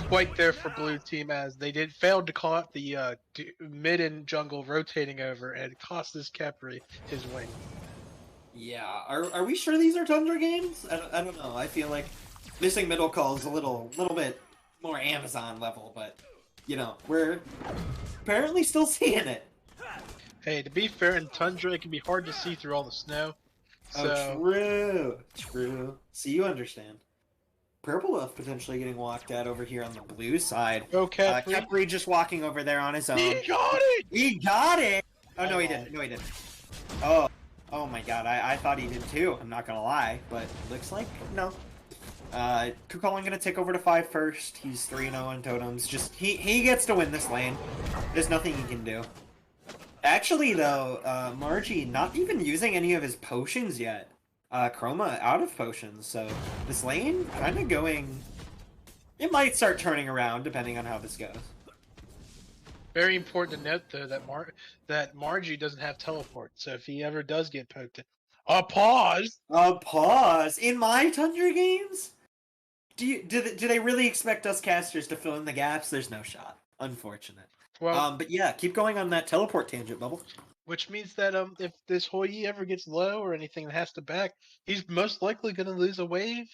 quite there for blue team as they failed to call out the mid and jungle rotating over and it cost this Khepri his win. Yeah, are we sure these are Tundra games? I don't know. I feel like missing middle call is a little bit more Amazon level, but you know, we're apparently still seeing it. Hey, to be fair, in Tundra it can be hard to see through all the snow. So, Oh, true. So you understand. Purple Wolf potentially getting walked at over here on the blue side. go Khepri. Khepri just walking over there on his own. He got it! He got it! Oh, no, he didn't. No, he didn't. Oh my god, I thought he did too, I'm not gonna lie, but looks like no. Kukulin gonna take over to 5 first. He's 3-0 on totems. Just, he gets to win this lane. There's nothing he can do. Actually, though, Margie not even using any of his potions yet. Chroma out of potions, so this lane kind of going... It might start turning around, depending on how this goes. Very important to note, though, that Margie doesn't have teleport, so if he ever does get poked, pause! Pause! In my Tundra games? Do they really expect us casters to fill in the gaps? There's no shot. Unfortunate. Well, But yeah, keep going on that teleport tangent, Bubble. which means that if this Hoi ever gets low or anything that has to back, he's most likely going to lose a wave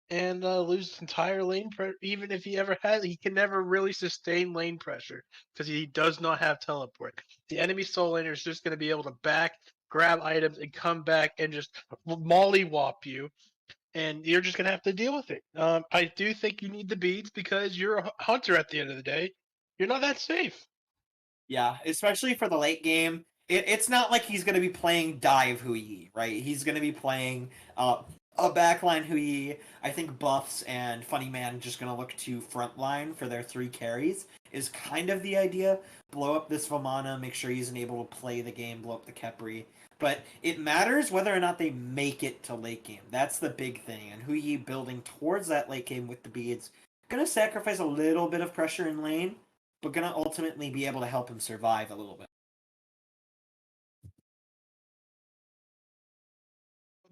and lose entire lane pressure. Even if he ever has, he can never really sustain lane pressure because he does not have teleport. The enemy soul laner is just going to be able to back, grab items, and come back and just mollywop you. And you're just going to have to deal with it. I do think you need the beads because you're a hunter at the end of the day. You're not that safe. Yeah, especially for the late game. It's not like he's going to be playing dive Hui, right? He's going to be playing a backline Hui. I think Buffs and Funny Man just going to look to frontline for their 3 carries is kind of the idea. Blow up this Vamana, make sure he's able to play the game, blow up the Khepri. But it matters whether or not they make it to late game. That's the big thing. And Hui building towards that late game with the beads. Going to sacrifice a little bit of pressure in lane, but going to ultimately be able to help him survive a little bit.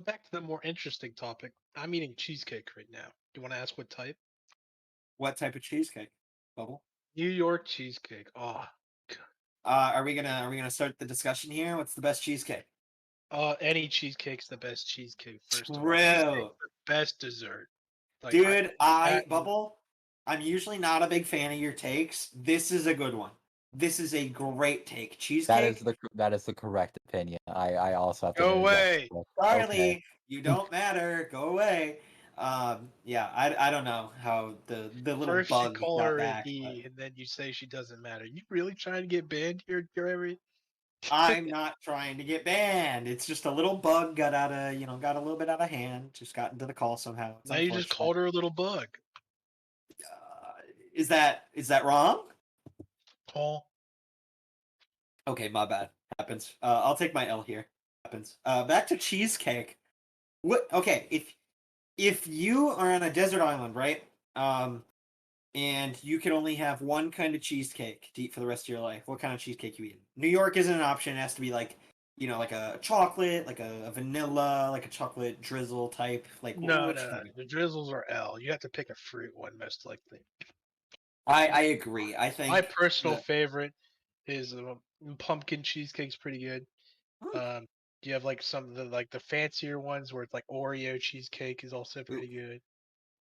Back to the more interesting topic. I'm eating cheesecake right now. Do you want to ask what type? What type of cheesecake, Bubble? New York cheesecake. Oh, Are we gonna start the discussion here? What's the best cheesecake? any cheesecake's the best cheesecake. First of all, True. Cheesecake's the best dessert. Like, Dude, Bubble, I'm usually not a big fan of your takes. This is a good one. This is a great take. Cheesecake. That is the correct opinion. I also have to Go interject. away. Charlie, Okay. you don't matter. Go away. Yeah, I don't know how the little First you bug call got her back, a he, but and then you say she doesn't matter. You really trying to get banned here, Gary? I'm not trying to get banned. It's just a little bug got a little bit out of hand. Just got into the call somehow. It's Now you just unfortunate. called her a little bug. Is that wrong? Paul. Okay, my bad. Happens. I'll take my L here. Happens. Back to cheesecake. What? Okay, if you are on a desert island, right? And you can only have one kind of cheesecake to eat for the rest of your life. What kind of cheesecake you eat? New York isn't an option. It has to be like, like a chocolate, like a vanilla, like a chocolate drizzle type. Like No, which no, kind? the drizzles are L. You have to pick a fruit one, most likely. I agree. I think My personal favorite is pumpkin cheesecake's pretty good. Hmm. You have like some of the fancier ones where it's like Oreo cheesecake is also pretty good.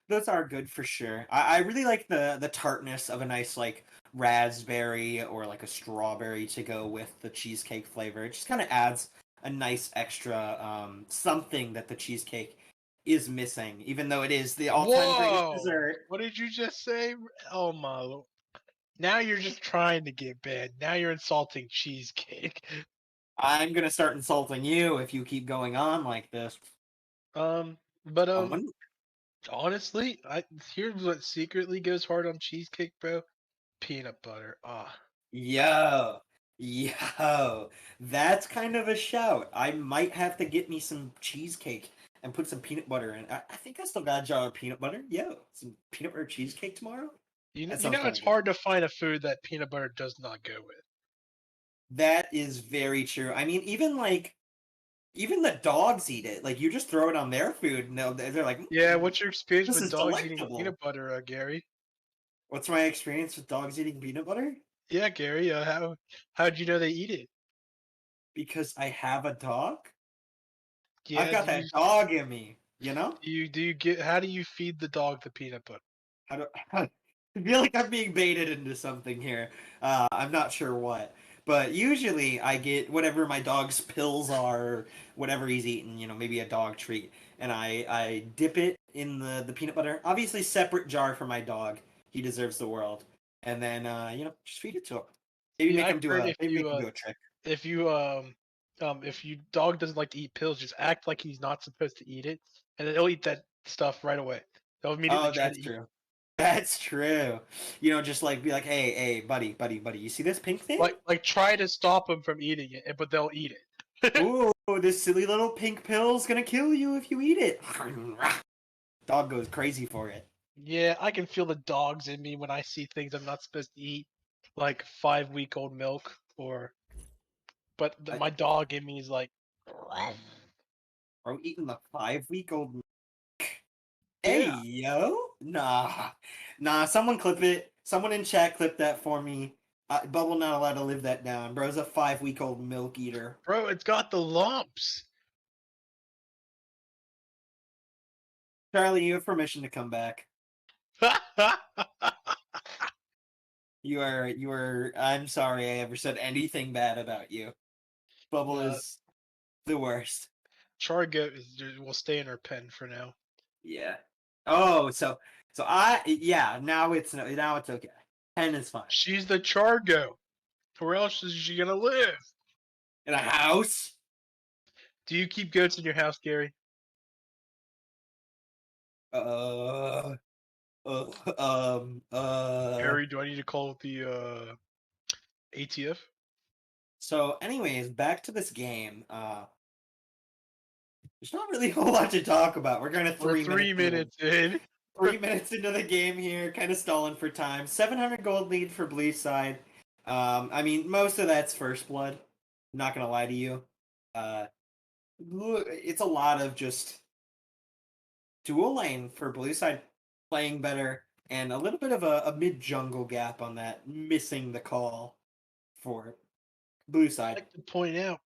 Those are good for sure. I really like the tartness of a nice like raspberry or like a strawberry to go with the cheesecake flavor. It just kind of adds a nice extra something that the cheesecake is missing, even though it is the all-time greatest dessert. What did you just say? Oh my lord. Now you're just trying to get banned. Now you're insulting cheesecake. I'm gonna start insulting you if you keep going on like this. But Owen? honestly, here's what secretly goes hard on cheesecake, bro. Peanut butter. Ah. Yo, that's kind of a shout. I might have to get me some cheesecake and put some peanut butter in. I think I still got a jar of peanut butter. Yo, some peanut butter cheesecake tomorrow? You That know sounds kinda it's good. hard to find a food that peanut butter does not go with. That is very true. I mean, even the dogs eat it. Like you just throw it on their food, and they're like, Yeah, what's your experience this with is dogs eating delectable." peanut butter, Gary? What's my experience with dogs eating peanut butter? Yeah, Gary. How'd you know they eat it? Because I have a dog. I've Yeah. got that dog in me. You know? How do you feed the dog the peanut butter? I feel like I'm being baited into something here. I'm not sure what. But usually I get whatever my dog's pills are, whatever he's eating, maybe a dog treat. And I dip it in the peanut butter. Obviously, separate jar for my dog. He deserves the world. And then, just feed it to him. Maybe Yeah, make I've him do heard a maybe make him do a trick. if you if you dog doesn't like to eat pills, just act like he's not supposed to eat it, and then he'll eat that stuff right away. They'll immediately Oh, try to that's eat. true. That's true. Just like be like, hey, buddy, you see this pink thing? Like try to stop him from eating it, but they'll eat it. Ooh, this silly little pink pill's gonna kill you if you eat it. Dog goes crazy for it. Yeah, I can feel the dogs in me when I see things I'm not supposed to eat, like 5-week-old milk, but I, my dog in me is like, bro, eating the 5-week-old. Hey, yeah, yo, nah. Someone clip it. Someone in chat clip that for me. Bubble not allowed to live that down. Bro's a 5-week-old milk eater. bro, it's got the lumps. Charlie, you have permission to come back. You are. I'm sorry I ever said anything bad about you. Bubble is the worst. Chargo will stay in her pen for now. Yeah. So now it's okay. 10 is fine. She's the Chargo. Where else is she gonna live? In a house? Do you keep goats in your house, Gary? Uh Gary, do I need to call the ATF? So anyways, back to this game. There's not really a whole lot to talk about. We're going to We're 3 minutes in. 3 minutes into the game here, kind of stalling for time. 700 gold lead for blue side. I mean, most of that's first blood. I'm not gonna lie to you. It's a lot of just dual lane for blue side playing better, and a little bit of a mid jungle gap on that, missing the call for blue I'd side. like to point out,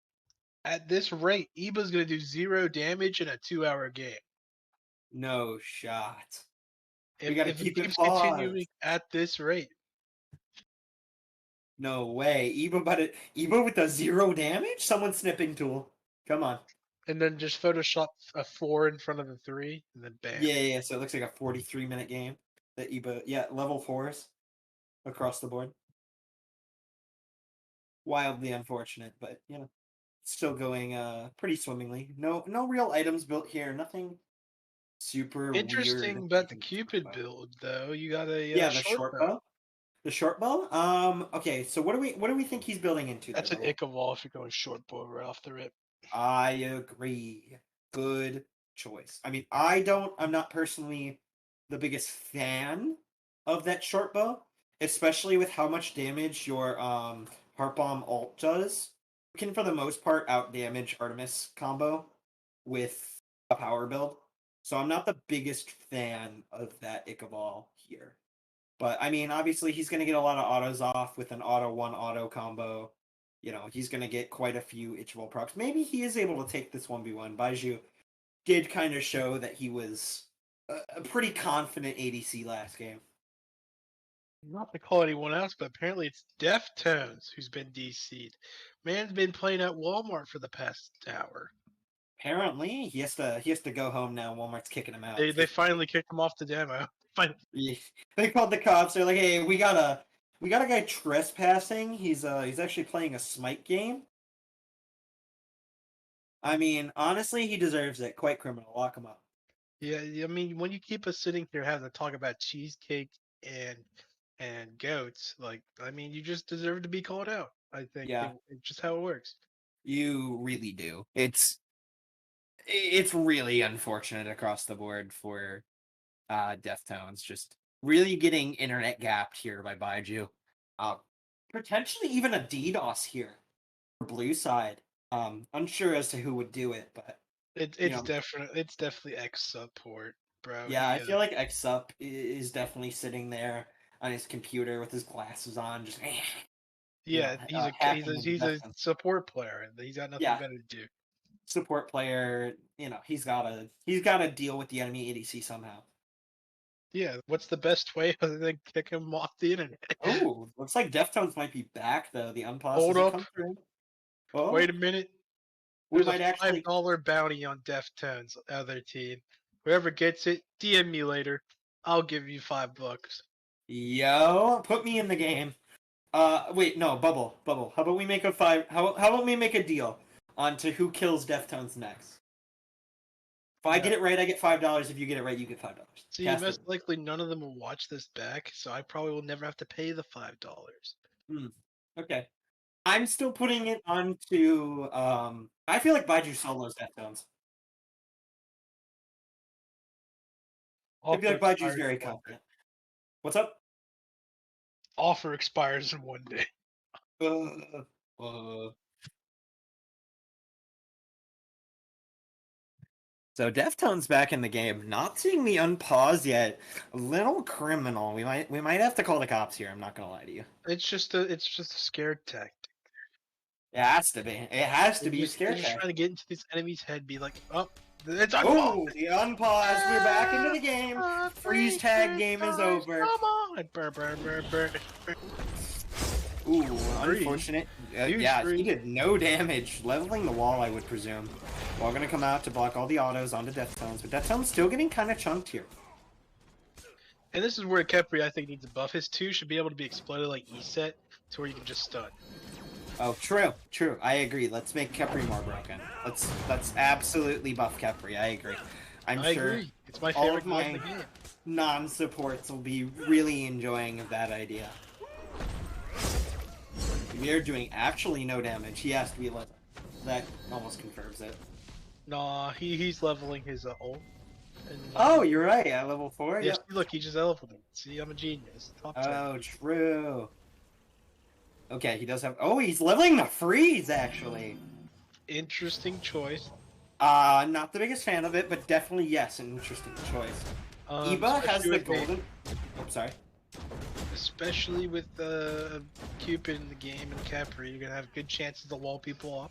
at this rate, Eba's gonna do 0 damage in a 2-hour game. No shot. If, We gotta if it keep it keeps paused. continuing at this rate. No way. Eba with a 0 damage? Someone snipping tool. Come on. And then just Photoshop a 4 in front of the 3, and then bam. Yeah. So it looks like a 43-minute game. That Eba, level 4s across the board. Wildly unfortunate, but still going pretty swimmingly. No real items built here. Nothing super Interesting weird. about the Cupid build, though. You got a the short bow. The short bow. Okay. So what do we think he's building into? That's there, an ick of all if you're going short bow right off the rip. I agree. Good choice. I mean, I'm not personally the biggest fan of that short bow, especially with how much damage your heart bomb ult does. You can, for the most part, out damage Artemis combo with a power build. So I'm not the biggest fan of that Ichabal here. But I mean, obviously he's gonna get a lot of autos off with an auto 1 auto combo. He's gonna get quite a few Ichabal procs. Maybe he is able to take this 1v1. Baiju did kind of show that he was a pretty confident ADC last game. Not to call anyone else, but apparently it's Deftones who's been DC'd. Man's been playing at Walmart for the past hour. Apparently, he has to go home now. Walmart's kicking him out. They finally kicked him off the demo. They called the cops. They're like, "Hey, we got a guy trespassing. He's actually playing a Smite game." I mean, honestly, he deserves it. Quite criminal. Lock him up. Yeah, I mean, when you keep us sitting here having to talk about cheesecake and goats, I mean, you just deserve to be called out. I think. Yeah. It's just how it works. You really do. It's really unfortunate across the board for Deftones. Just really getting internet gapped here by Baiju. Potentially even a DDoS here for blue side. Unsure as to who would do it, but It's definitely X support, bro. yeah, I feel like XUp is definitely sitting there. on his computer with his glasses on, just Yeah, hacking into he's a Deftones. support player, and he's got nothing Yeah. better to do. Support player, he's gotta deal with the enemy ADC somehow. Yeah, what's the best way other than kick him off the internet? Oh, looks like Deftones might be back though. The unpause Hold doesn't up. come through. Oh, Wait a minute. we There's might a actually. $5 bounty on Deftones other team. Whoever gets it, DM me later. I'll give you $5. Yo, put me in the game. Wait, no, Bubble. How about we make a how about we make a deal on to who kills Deftones next? If I get it right, I get $5. If you get it right, you get $5. See, most likely none of them will watch this back, so I probably will never have to pay the $5. Okay. I'm still putting it onto. I feel like Baiju solos Deftones. I feel like Baiju's very confident. What's up? Offer expires in one day. So Deftones back in the game, not seeing the unpause yet. A little criminal. We might have to call the cops here. I'm not gonna lie to you. It's just a scared tactic. It has to be. It has to be a scare They're just tactic. trying to get into this enemy's head, be like, oh, it's Oh, the unpause. We're back into the game. Freeze tag game is over. Come on. Burr. Ooh, unfortunate. Yeah, Three. he did no damage. Leveling the wall, I would presume. Wall gonna come out to block all the autos onto Deftones, but Deftones still getting kind of chunked here. And this is where Kepri, I think, needs a buff. His 2 should be able to be exploded like E-set, to where you can just stun. Oh, true. I agree. Let's make Kepri more broken. Let's absolutely buff Kepri. I agree. I agree. It's my all favorite of my mod in the game. non-supports will be really enjoying of that idea. We are doing actually no damage. He has to be level. That almost confirms it. Nah, he's leveling his ult. And, Oh, you're right. At level 4. yes, Yep. look, he just leveled it. See, I'm a genius. Top 10. Oh, true. Okay, he does have. Oh, he's leveling the freeze actually. Interesting choice. Not the biggest fan of it, but definitely yes, an interesting choice. Eba has especially the with golden. I'm sorry. Especially with Cupid in the game and Capri, you're gonna have good chances to wall people off.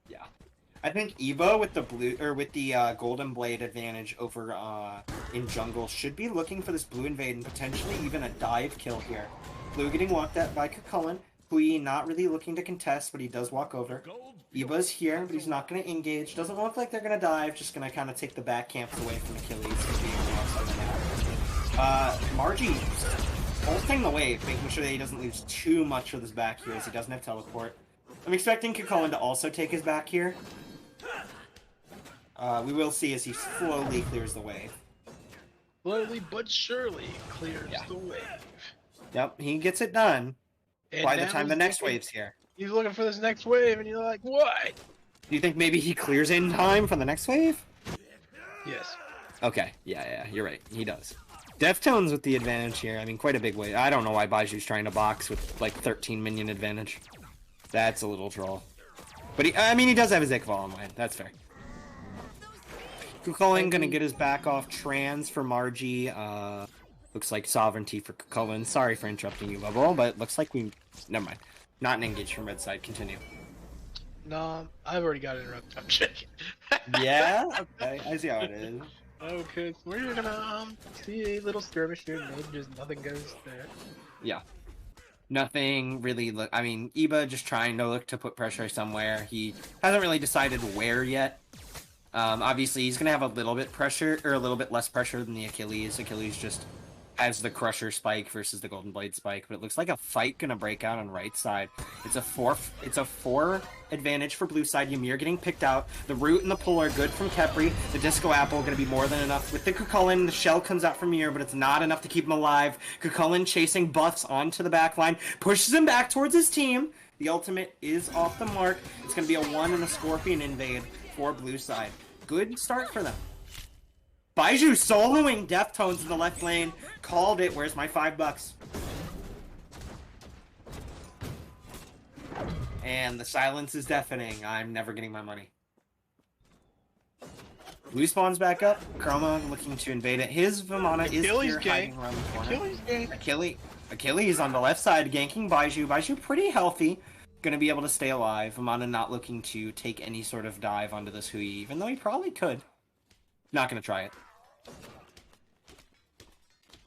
Yeah, I think Eba with the blue or with the golden blade advantage over in jungle should be looking for this blue invade and potentially even a dive kill here. Blue getting walked at by Kukulkan. Hui not really looking to contest, but he does walk over. Eba's here, but he's not going to engage. Doesn't look like they're going to dive. Just going to kind of take the back camps away from Achilles. Margie ulting the wave, making sure that he doesn't lose too much with his back here as he doesn't have teleport. I'm expecting Kukulkan to also take his back here. We will see as he slowly clears the wave. Slowly but surely clears the wave. Yep, he gets it done. And By the now time the he's next looking- wave's here. He's looking for this next wave, and you're like, what? Do you think maybe he clears in time for the next wave? Yes. Okay, yeah, you're right. He does. Deftones with the advantage here. I mean, quite a big wave. I don't know why Baiju's trying to box with, like, 13 minion advantage. That's a little troll. But, he does have his Iqbal in mind. That's fair. Kukulkan gonna get his back off trans for Margie. Looks like sovereignty for Kukulkan. Sorry for interrupting you, Bubble, but it looks like we... Never mind. Not an engage from red side. Continue. No, I've already got interrupted. I'm checking. Yeah? Okay. I see how it is. Okay, so we're gonna see a little skirmish here, and just nothing goes there. Yeah. Nothing really... Eba just trying to look to put pressure somewhere. He hasn't really decided where yet. Obviously, he's going to have a little bit pressure, or a little bit less pressure than the Achilles. Achilles just has the Crusher spike versus the Golden Blade spike, but it looks like a fight going to break out on right side. It's a 4 advantage for blue side. Ymir getting picked out. The root and the pull are good from Kepri. The Disco Apple going to be more than enough. With the Kukulkan, the shell comes out from Ymir, but it's not enough to keep him alive. Kukulkan chasing buffs onto the back line, pushes him back towards his team. The ultimate is off the mark. It's going to be a 1 and a Scorpion invade for blue side. Good start for them. Baiju soloing Deftones in the left lane. Called it. Where's my $5? And the silence is deafening. I'm never getting my money. Blue spawns back up. Chroma looking to invade it. His Vimana is here hiding around the corner. Achilles game. Achilles on the left side ganking Baiju. Baiju pretty healthy. Gonna be able to stay alive. Amana not looking to take any sort of dive onto this Hui, even though he probably could. Not gonna try it.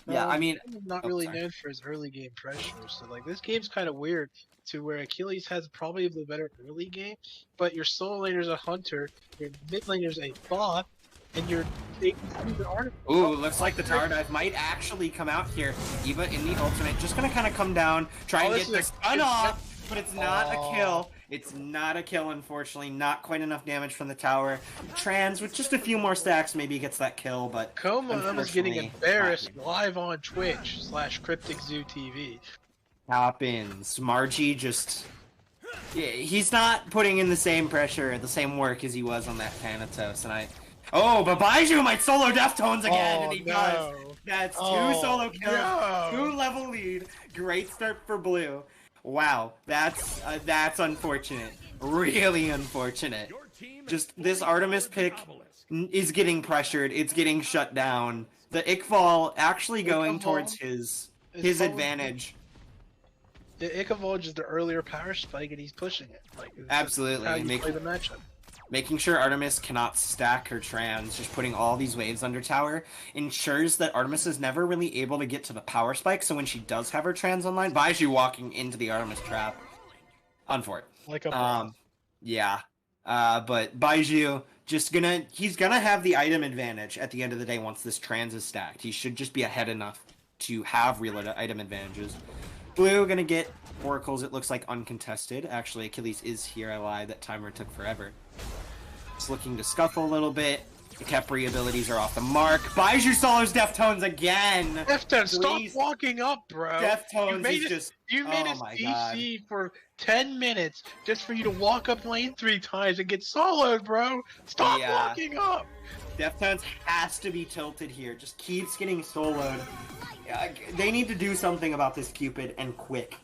Yeah, I mean... He's not really known for his early game pressure, so like this game's kind of weird to where Achilles has probably the better early game, but your solo laner's a hunter, your mid laner's a bot, and your Ooh, looks like the tower dive might actually come out here. Eva in the ultimate, just gonna kind of come down, try and get this stun off, but it's not a kill. It's not a kill, unfortunately. Not quite enough damage from the tower. Trans, with just a few more stacks, maybe gets that kill, but Coma is getting embarrassed live on Twitch / Cryptic Zoo TV. Happens. Margie just... Yeah, he's not putting in the same pressure, the same work as he was on that Thanatos, and I... Oh, but Baiju might solo Deftones again, and he does. That's 2 solo kills, 2 level lead. Great start for Blue. Wow, that's unfortunate. Really unfortunate. Just this Artemis pick is getting pressured. It's getting shut down. The Ickfall actually going towards his advantage. The Ickfall is the earlier power spike, and he's pushing it. Like, absolutely, how you play the matchup. Making sure Artemis cannot stack her trans, just putting all these waves under tower, ensures that Artemis is never really able to get to the power spike, so when she does have her trans online, Baiju walking into the Artemis trap. Unfort. Like a yeah. But Baiju, he's gonna have the item advantage at the end of the day once this trans is stacked. He should just be ahead enough to have real item advantages. Blue gonna get oracles, it looks like uncontested. Actually, Achilles is here, I lied, that timer took forever. Just looking to scuffle a little bit. The Khepri abilities are off the mark. Baiju solos Deftones again! Deftones, stop walking up, bro! Deftones is just... You made us DC for 10 minutes just for you to walk up lane 3 times and get soloed, bro! Stop walking up! Deftones has to be tilted here. Just keeps getting soloed. They need to do something about this Cupid, and quick.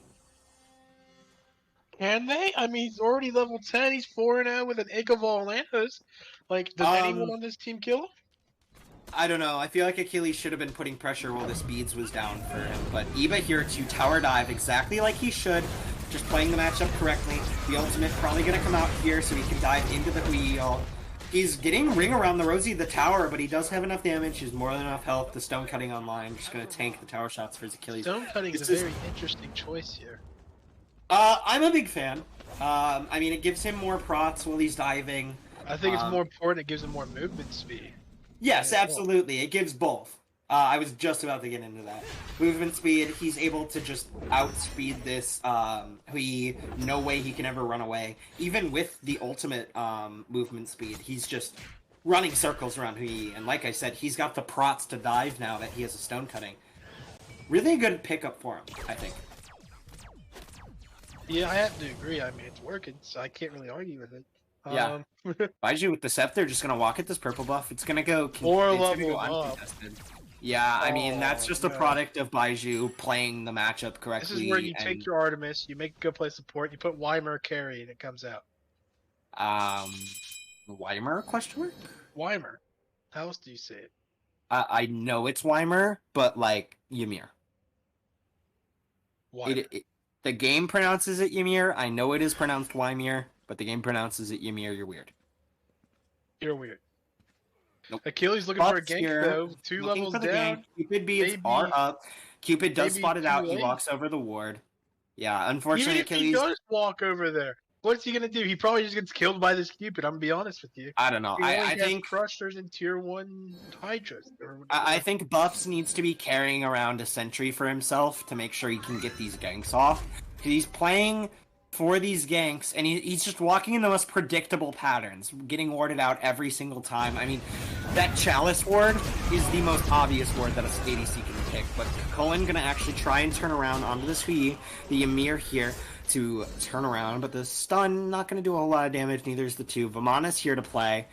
Can they? I mean, he's already level 10. He's 4-0 with an Ickfall Lantos. Like, does anyone on this team kill him? I don't know. I feel like Achilles should have been putting pressure while the speeds was down for him. But Eva here to tower dive exactly like he should. Just playing the matchup correctly. The ultimate probably going to come out here so he can dive into the wheel. He's getting ring around the Rosie the tower, but he does have enough damage. He's more than enough health. The stone cutting online. Just going to tank the tower shots for his Achilles. Stone cutting is a very interesting choice here. I'm a big fan. I mean, it gives him more procs while he's diving. I think it's more important. It gives him more movement speed. Yes, absolutely. It gives both. I was just about to get into that. Movement speed, he's able to just outspeed this no way he can ever run away. Even with the ultimate movement speed, he's just running circles around Hui. And like I said, he's got the prots to dive now that he has a stone cutting. Really a good pickup for him, I think. Yeah, I have to agree. I mean, it's working, so I can't really argue with it. Yeah. Baiju with the Scepter just gonna walk at this purple buff. It's gonna go uncontested. Yeah, I mean, that's just a product of Baiju playing the matchup correctly. This is where you take your Artemis, you make a good play support, you put Weimer carry, and it comes out. Weimer, question mark? Weimer. How else do you say it? I know it's Weimer, but like Ymir. Weimer. The game pronounces it Ymir. I know it is pronounced Weimir, but the game pronounces it Ymir. You're weird. You're weird. Nope. Achilles looking for a gank, though. 2 levels down. Cupid beats are up. Cupid does spot it out. He walks over the ward. Yeah, unfortunately, Even if Achilles... he does walk over there, what's he going to do? He probably just gets killed by this Cupid, I'm going to be honest with you. I don't know. I think Crushers and tier 1 Hydras. I think Buffs needs to be carrying around a sentry for himself to make sure he can get these ganks off. He's playing for these ganks, and he's just walking in the most predictable patterns, getting warded out every single time. I mean, that Chalice ward is the most obvious ward that a ADC can pick, but Cullen gonna actually try and turn around onto this Hui, the Ymir here, to turn around, but the stun not gonna do a whole lot of damage, neither is the 2. Vamana's here to play.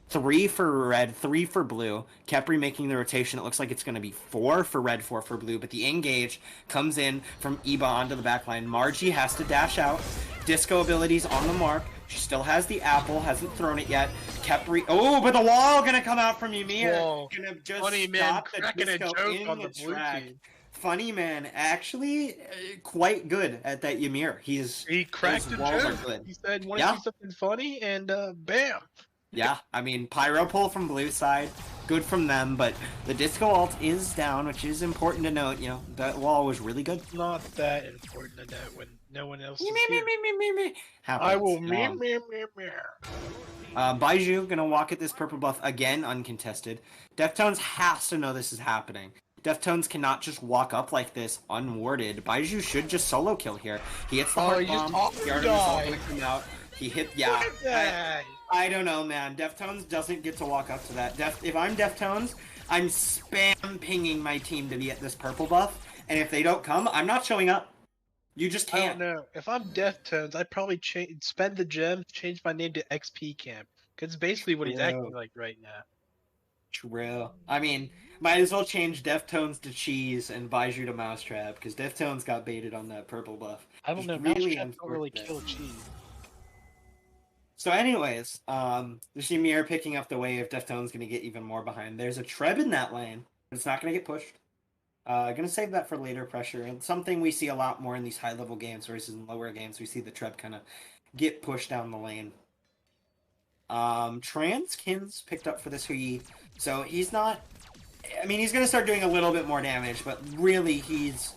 3 for red, 3 for blue. Khepri making the rotation. It looks like it's going to be 4 for red, 4 for blue. But the engage comes in from Eba onto the backline. Margie has to dash out. Disco abilities on the mark. She still has the apple. Hasn't thrown it yet. Khepri. Oh, but the wall going to come out from Ymir. Whoa. Going to just Funny, stop man, the disco a joke in on the the blue track. team. Funny man, actually, quite good at that Ymir. He cracked the walls are joke. good. He said, "Want to Yeah. see something funny?" And bam. Yeah, I mean, Pyro pull from blue side, good from them, but the Disco ult is down, which is important to note. You know, that wall was really good. Not that important to know when no one else is Me, me, here. me, me, me, me. I will Happens. me. Baiju gonna walk at this purple buff again, uncontested. Deftones has to know this is happening. Deftones cannot just walk up like this unwarded. Baiju should just solo kill here. He hits the heart he just bomb. auto The Artemis ult died. gonna come out. He hit, Look yeah. at that. I don't know, man. Deftones doesn't get to walk up to that. If I'm Deftones, I'm spam pinging my team to be at this purple buff, and if they don't come, I'm not showing up. You just I can't. don't know. If I'm Deftones, I'd probably spend the gems, change my name to XP Camp. Because it's basically what he's True. acting like right now. True. I mean, might as well change Deftones to Cheese and Baiju to Mousetrap, because Deftones got baited on that purple buff. I don't know. Really Mousetrap don't really unfortunate. kill cheese. So anyways, the Ymir picking up the wave. Deftones gonna get even more behind. There's a Treb in that lane, but it's not gonna get pushed. Gonna save that for later pressure, and something we see a lot more in these high-level games versus in lower games. We see the Treb kind of get pushed down the lane. Transkins picked up for this Hui, so he's not... I mean, he's gonna start doing a little bit more damage, but really he's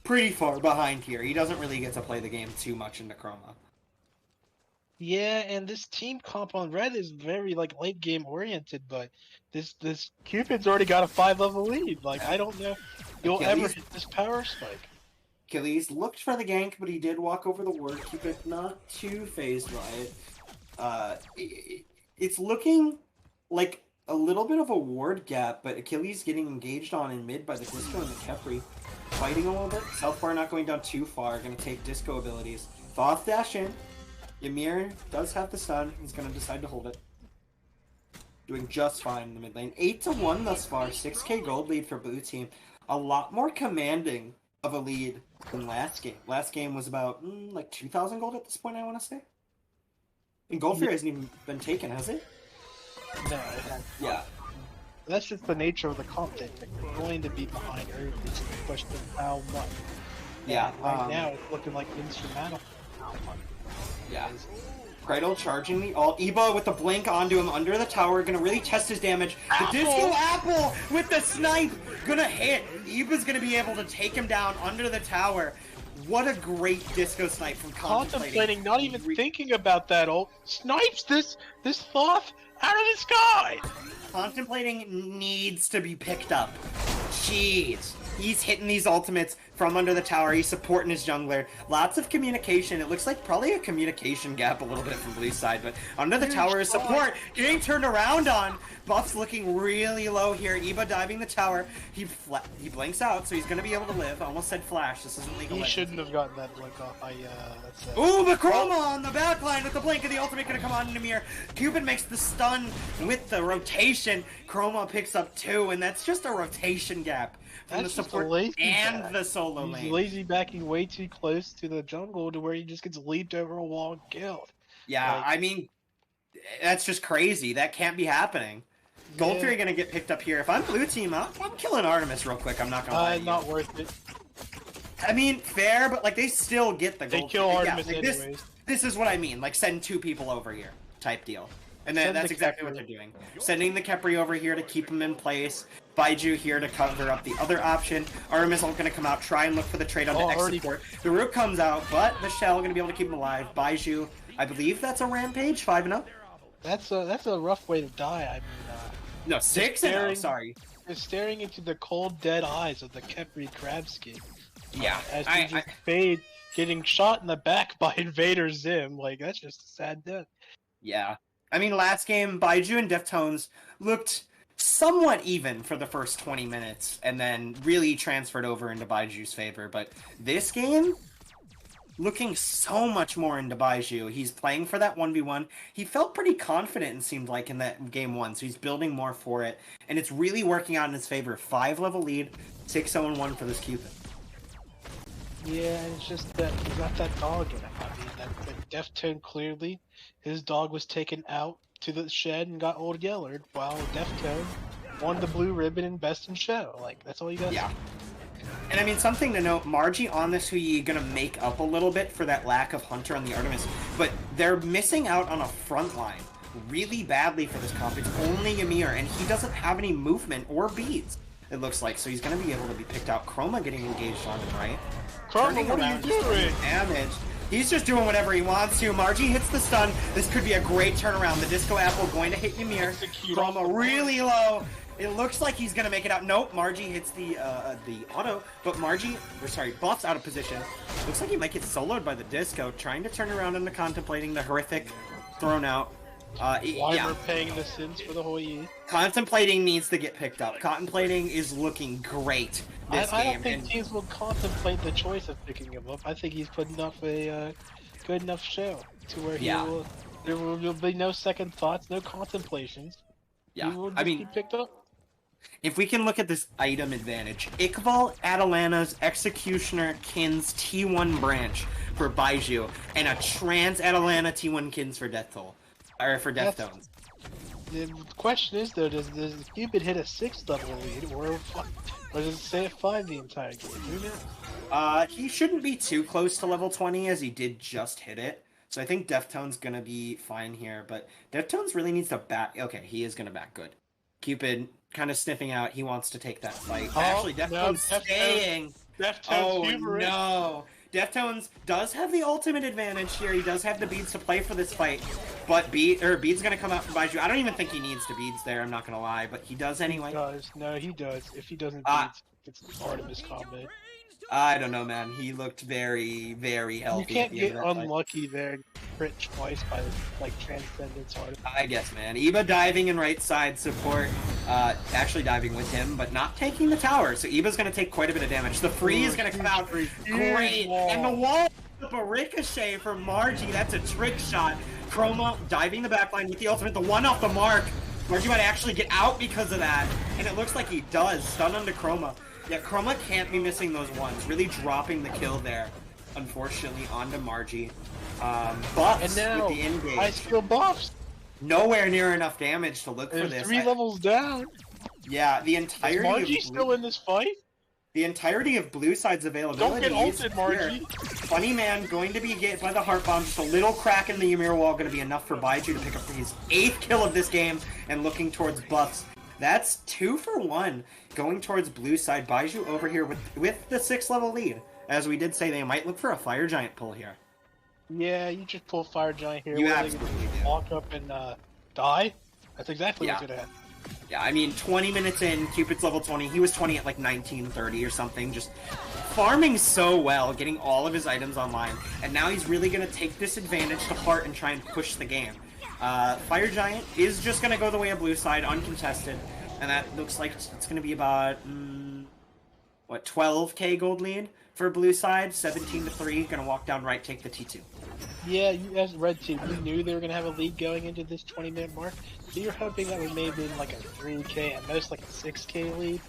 pretty far behind here. He doesn't really get to play the game too much into Chroma. Yeah, and this team comp on red is very like late game oriented, but this Cupid's already got a 5-level lead. Like I don't know if you'll ever hit this power spike. Achilles looked for the gank, but he did walk over the ward. Cupid not too phased by it. It's looking like a little bit of a ward gap, but Achilles getting engaged on in mid by the Disco and the Kepri. Fighting a little bit. Southbar not going down too far. Going to take Disco abilities. Thoth dash in. Ymir does have the stun. He's going to decide to hold it. Doing just fine in the mid lane. 8-1 thus far. 6k gold lead for blue team. A lot more commanding of a lead than last game. Last game was about like 2,000 gold at this point, I want to say. And Gold Fear hasn't even been taken, has it? No, it hasn't. Yeah. That's just the nature of the comp. They're going to be behind early. It's just a question of how much. Yeah. And right now, it's looking like insurmountable. Yeah. Cradle charging the ult. Eba with the blink onto him under the tower. Gonna really test his damage. The Disco Apple with the snipe. Gonna hit. Eba's gonna be able to take him down under the tower. What a great Disco snipe from Contemplating, not even thinking about that ult. Snipes this Thoth out of the sky. Contemplating needs to be picked up. Jeez. He's hitting these ultimates from under the tower. He's supporting his jungler. Lots of communication. It looks like probably a communication gap a little bit from blue side, but under the tower is support. Getting turned around on. Buff's looking really low here. Eba diving the tower. He blinks out, so he's going to be able to live. I almost said flash. This isn't League of He Legends. shouldn't have gotten that blink off. That's Ooh, the Chroma on the backline with the blink of the ultimate gonna come on in Ymir. Cupid makes the stun with the rotation. Chroma picks up 2, and that's just a rotation gap from That's the just a support lazy and back. the solo He's lane. lazy backing way too close to the jungle to where he just gets leaped over a wall and killed. Yeah, Like- I mean, that's just crazy. That can't be happening. Gold Fury gonna get picked up here. If I'm blue team, I'm killing Artemis real quick. I'm not gonna lie to you. Not worth it. I mean, fair, but like they still get the They gold. kill Yeah, Artemis like, anyways. This is what I mean. Like send 2 people over here, type deal. And then Send that's the exactly what Kepri. they're doing. Sending the Kepri over here to keep him in place. Baiju here to cover up the other option. Artemis is going to come out, try and look for the trade on the X already- support. The Rook comes out, but the Shell going to be able to keep him alive. Baiju, I believe that's a Rampage, 5-0. That's a rough way to die. I mean, No, 6-0. staring- Sorry. Just staring into the cold, dead eyes of the Kepri crab skin. Yeah, As he just fade, getting shot in the back by Invader Zim. Like that's just a sad death. Yeah. I mean, last game, Baiju and Deftones looked somewhat even for the first 20 minutes, and then really transferred over into Baiju's favor. But this game, looking so much more into Baiju. He's playing for that 1v1. He felt pretty confident, it seemed like, in that game 1, so he's building more for it. And it's really working out in his favor. 5-level lead, 6-0-1 for this Cupid. Yeah, it's just that he got that dog in him. I mean, that Deftone clearly, his dog was taken out to the shed and got old Yellard, while Deftone won the blue ribbon in Best in Show. Like, that's all you got. Yeah. And I mean, something to note, Margie on this Hui gonna make up a little bit for that lack of Hunter on the Artemis, but they're missing out on a front line really badly for this comp. It's only Ymir, and he doesn't have any movement or beads, it looks like, so he's gonna be able to be picked out. Chroma getting engaged on him, right? Chroma, what are you doing? Damage. He's just doing whatever he wants to. Margie hits the stun. This could be a great turnaround. The Disco Apple going to hit Ymir. Chroma really low. It looks like he's gonna make it out. Nope, Margie hits the auto, but Buff's out of position. Looks like he might get soloed by the Disco, trying to turn around and contemplating the horrific thrown out. Weimer paying the sins for the whole year. Contemplating needs to get picked up. Contemplating is looking great this game. I don't think teams will contemplate the choice of picking him up. I think he's putting up a good enough show to where there will be no second thoughts, no contemplations. Yeah, He will just be picked up. If we can look at this item advantage, Iqbal, Atalana's Executioner, Kins, T1 branch for Baiju, and a Trans Atalana T1 Kins for Death Toll. Or for Deftones. The question is though, does Cupid hit a 6th level lead or does it stay at 5 the entire game? Who knows? He shouldn't be too close to level 20 as he did just hit it. So I think Deftone's gonna be fine here, but Deftones really needs to back. Okay, he is gonna back good. Cupid kind of sniffing out. He wants to take that fight. Actually, Deftones staying. Deftones no. Deftones does have the ultimate advantage here. He does have the beads to play for this fight, but Bead's gonna come out from Baiju. I don't even think he needs to beads there. I'm not gonna lie, but he does anyway. He does. No, he does. If he doesn't beads, it's part of his combat. I don't know, man. He looked very, very healthy. You can't get unlucky there. Crit twice by like Transcendence Art. I guess, man. Iba diving in right side support, actually diving with him, but not taking the tower. So Iba's gonna take quite a bit of damage. The free is gonna come out great, and the wall up a ricochet for Margie. That's a trick shot. Chroma diving the backline with the ultimate, the one off the mark. Margie might actually get out because of that, and it looks like he does. Stun onto Chroma. Yeah, Chroma can't be missing those ones. Really dropping the kill there, unfortunately, onto Margie. Buffs with the engage. I skill buffs. Nowhere near enough damage to look for this. 3 levels down. Yeah, the entirety. Is Margie still in this fight? The entirety of Blue Side's availability. Don't get ulted, Margie. Funny man going to be hit by the heart bomb. Just a little crack in the Ymir wall, going to be enough for Baiju to pick up his 8th kill of this game, and looking towards buffs. That's 2 for 1 going towards Blue Side. Baiju over here with the 6th level lead. As we did say, they might look for a Fire Giant pull here. Yeah, you just pull Fire Giant here. You absolutely do. Walk up and die. That's exactly what's gonna happen. Yeah, I mean, 20 minutes in, Cupid's level 20. He was 20 at like 1930 or something. Just farming so well, getting all of his items online. And now he's really going to take this advantage to heart and try and push the game. Fire Giant is just going to go the way of Blue Side, uncontested. And that looks like it's going to be about, 12k gold lead for Blue Side. 17-3, going to walk down right, take the T2. Yeah, you as Red Team, you knew they were going to have a lead going into this 20-minute mark. So you're hoping that would maybe like a 3k, at most like a 6k lead.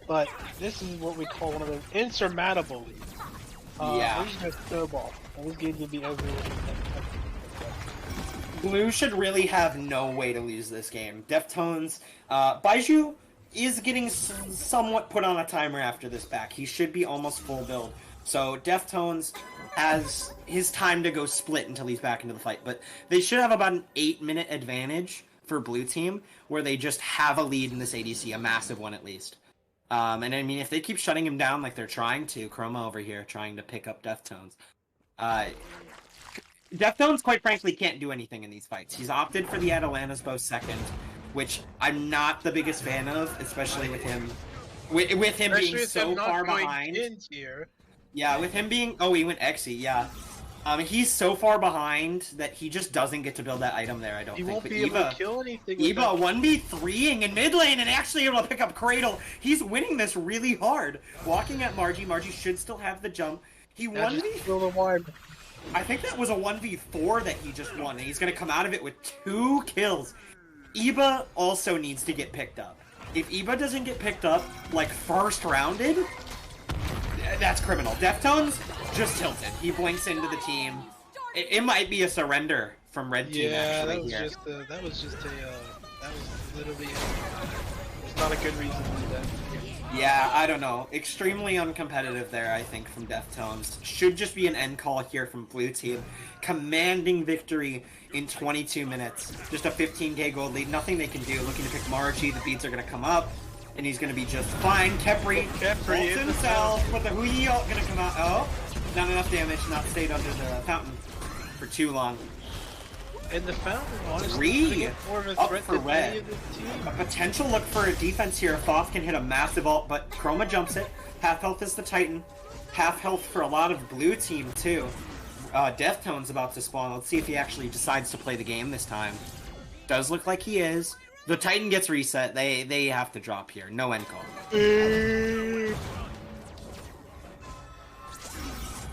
But this is what we call one of those insurmountable leads. Yeah. We're just going to snowball. And this game's going to be over with. Blue should really have no way to lose this game. Deftones, Baiju is getting somewhat put on a timer after this back. He should be almost full build. So Deftones has his time to go split until he's back into the fight. But they should have about an 8-minute advantage for Blue Team, where they just have a lead in this ADC, a massive one at least. And I mean, if they keep shutting him down like they're trying to, Chroma over here trying to pick up Deftones. Deftones, quite frankly, can't do anything in these fights. He's opted for the Atalana's bow second, which I'm not the biggest fan of, especially with him. With him being so far behind. Yeah, with him being... Oh, he went Exy, yeah. He's so far behind that he just doesn't get to build that item there, I don't think. He won't but be able to kill anything with Eva 1v3ing in mid lane and actually able to pick up Cradle. He's winning this really hard. Walking at Margie. Margie should still have the jump. He 1v... I think that was a 1v4 that he just won, and he's going to come out of it with 2 kills. Iba also needs to get picked up. If Iba doesn't get picked up, like, first rounded, that's criminal. Deftones just tilted. He blinks into the team. It might be a surrender from Red Team, actually, that was literally... It's not a good reason to do that. Yeah, I don't know. Extremely uncompetitive there, I think, from Deftones. Should just be an end call here from Blue Team. Commanding victory in 22 minutes. Just a 15k gold lead. Nothing they can do. Looking to pick Margie. The beats are going to come up. And he's going to be just fine. Kepri ults himself. But the Hui ult going to come out. Oh, not enough damage. Not stayed under the fountain for too long. And the fountain, honestly, Three more of a up threat for than any red. of the team. A potential look for a defense here. Thoth can hit a massive ult, but Chroma jumps it. Half health is the Titan. Half health for a lot of blue team, too. Deftone's about to spawn. Let's see if he actually decides to play the game this time. Does look like he is. The Titan gets reset. They have to drop here. No end call.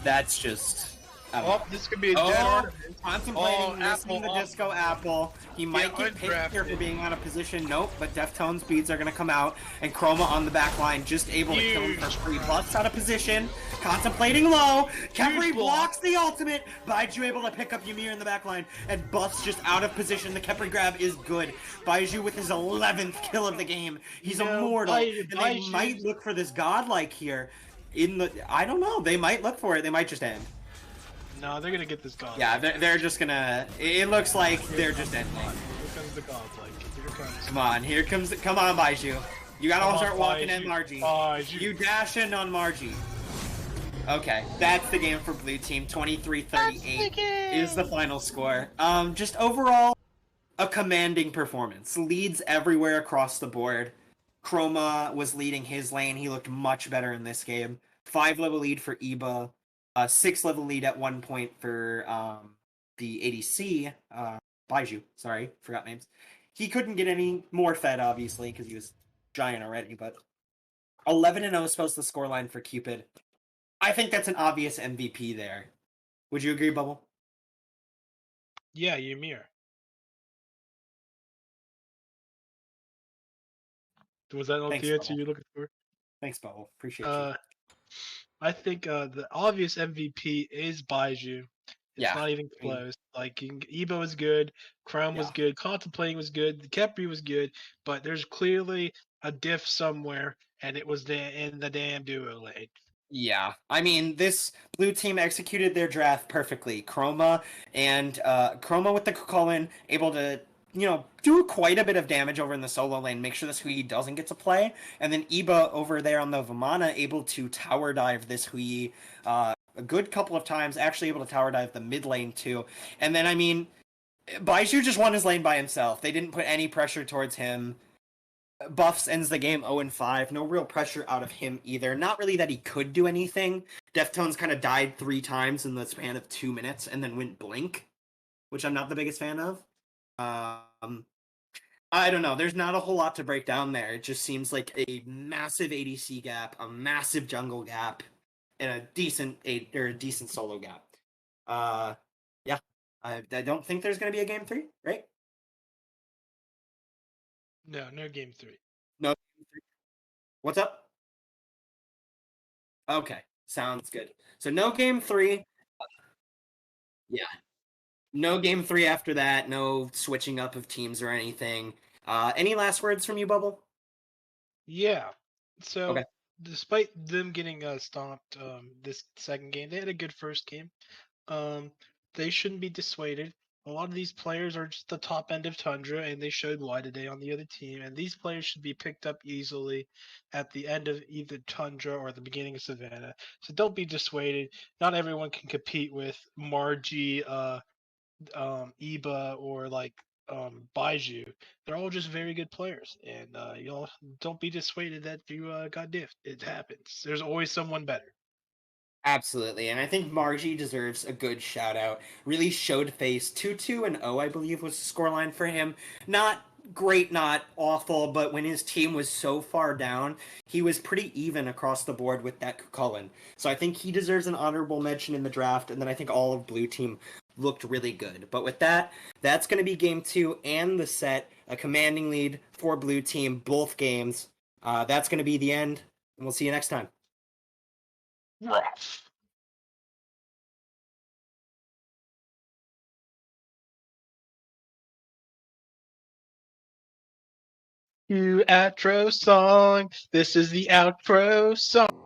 That's just... Oh, this could be a dead ornament. Contemplating missing the Apple. disco apple. He might get picked here for being out of position. Nope, but Deftones beads are going to come out. And Chroma on the back line, just able to kill him for free. Busts out of position. Contemplating low. Kepri blocks the ultimate. Baiju able to pick up Ymir in the back line. And Buff's just out of position. The Kepri grab is good. Baiju with his 11th kill of the game. He's immortal. And they might look for this godlike here. I don't know. They might look for it. They might just end. No, they're gonna get this god. Yeah, they're just gonna. It looks like they're just ending. Here comes the godlike. Here comes. Come on, Baiju. You gotta all start walking in, Margie. Baiju. You dash in on Margie. Okay, that's the game for Blue Team. 23-38 is the final score. Just overall, a commanding performance. Leads everywhere across the board. Chroma was leading his lane. He looked much better in this game. 5-level lead for Iba. 6-level lead at one point for the ADC, Baiju, sorry, forgot names. He couldn't get any more fed, obviously, because he was giant already, but 11-0 is supposed to the scoreline for Cupid. I think that's an obvious MVP there. Would you agree, Bubble? Yeah, Ymir. Was that not Thanks, the answer Bubble. you're looking for? Thanks, Bubble. Appreciate you. I think the obvious MVP is Baiju. It's not even close. Like Ebo was good, Chrome was good, Contemplating was good, the Kepri was good, but there's clearly a diff somewhere, and it was in the damn duo lane. Yeah, I mean, this blue team executed their draft perfectly. Chroma with the Cullen able to, do quite a bit of damage over in the solo lane, make sure this Hui doesn't get to play, and then Iba over there on the Vamana able to tower dive this Hui a good couple of times, actually able to tower dive the mid lane too. And then, I mean, Baiju just won his lane by himself. They didn't put any pressure towards him. Buffs ends the game 0-5. No real pressure out of him either. Not really that he could do anything. Deftones kind of died 3 times in the span of 2 minutes and then went blink, which I'm not the biggest fan of. I don't know. There's not a whole lot to break down there. It just seems like a massive ADC gap, a massive jungle gap, and a decent solo gap. Yeah. I don't think there's going to be a game 3, right? No game 3. No game 3. What's up? Okay, sounds good. So no game 3. Yeah. No game 3 after that. No switching up of teams or anything. Any last words from you, Bubble? Yeah. So, okay. Despite them getting stomped this second game, they had a good first game. They shouldn't be dissuaded. A lot of these players are just the top end of Tundra, and they showed why today on the other team. And these players should be picked up easily at the end of either Tundra or the beginning of Savannah. So don't be dissuaded. Not everyone can compete with Margie, Iba, or Baiju. They're all just very good players, and don't be dissuaded that you got diffed. It happens. There's always someone better. Absolutely, and I think Margie deserves a good shout out. Really showed face. 2-2-0, I believe, was the scoreline for him. Not great, not awful, but when his team was so far down, he was pretty even across the board with that Cullen. So I think he deserves an honorable mention in the draft, and then I think all of Blue Team looked really good. But with that, that's going to be game 2 and the set. A commanding lead for Blue Team, both games. That's going to be the end, and we'll see you next time. Rough. You outro song. This is the outro song.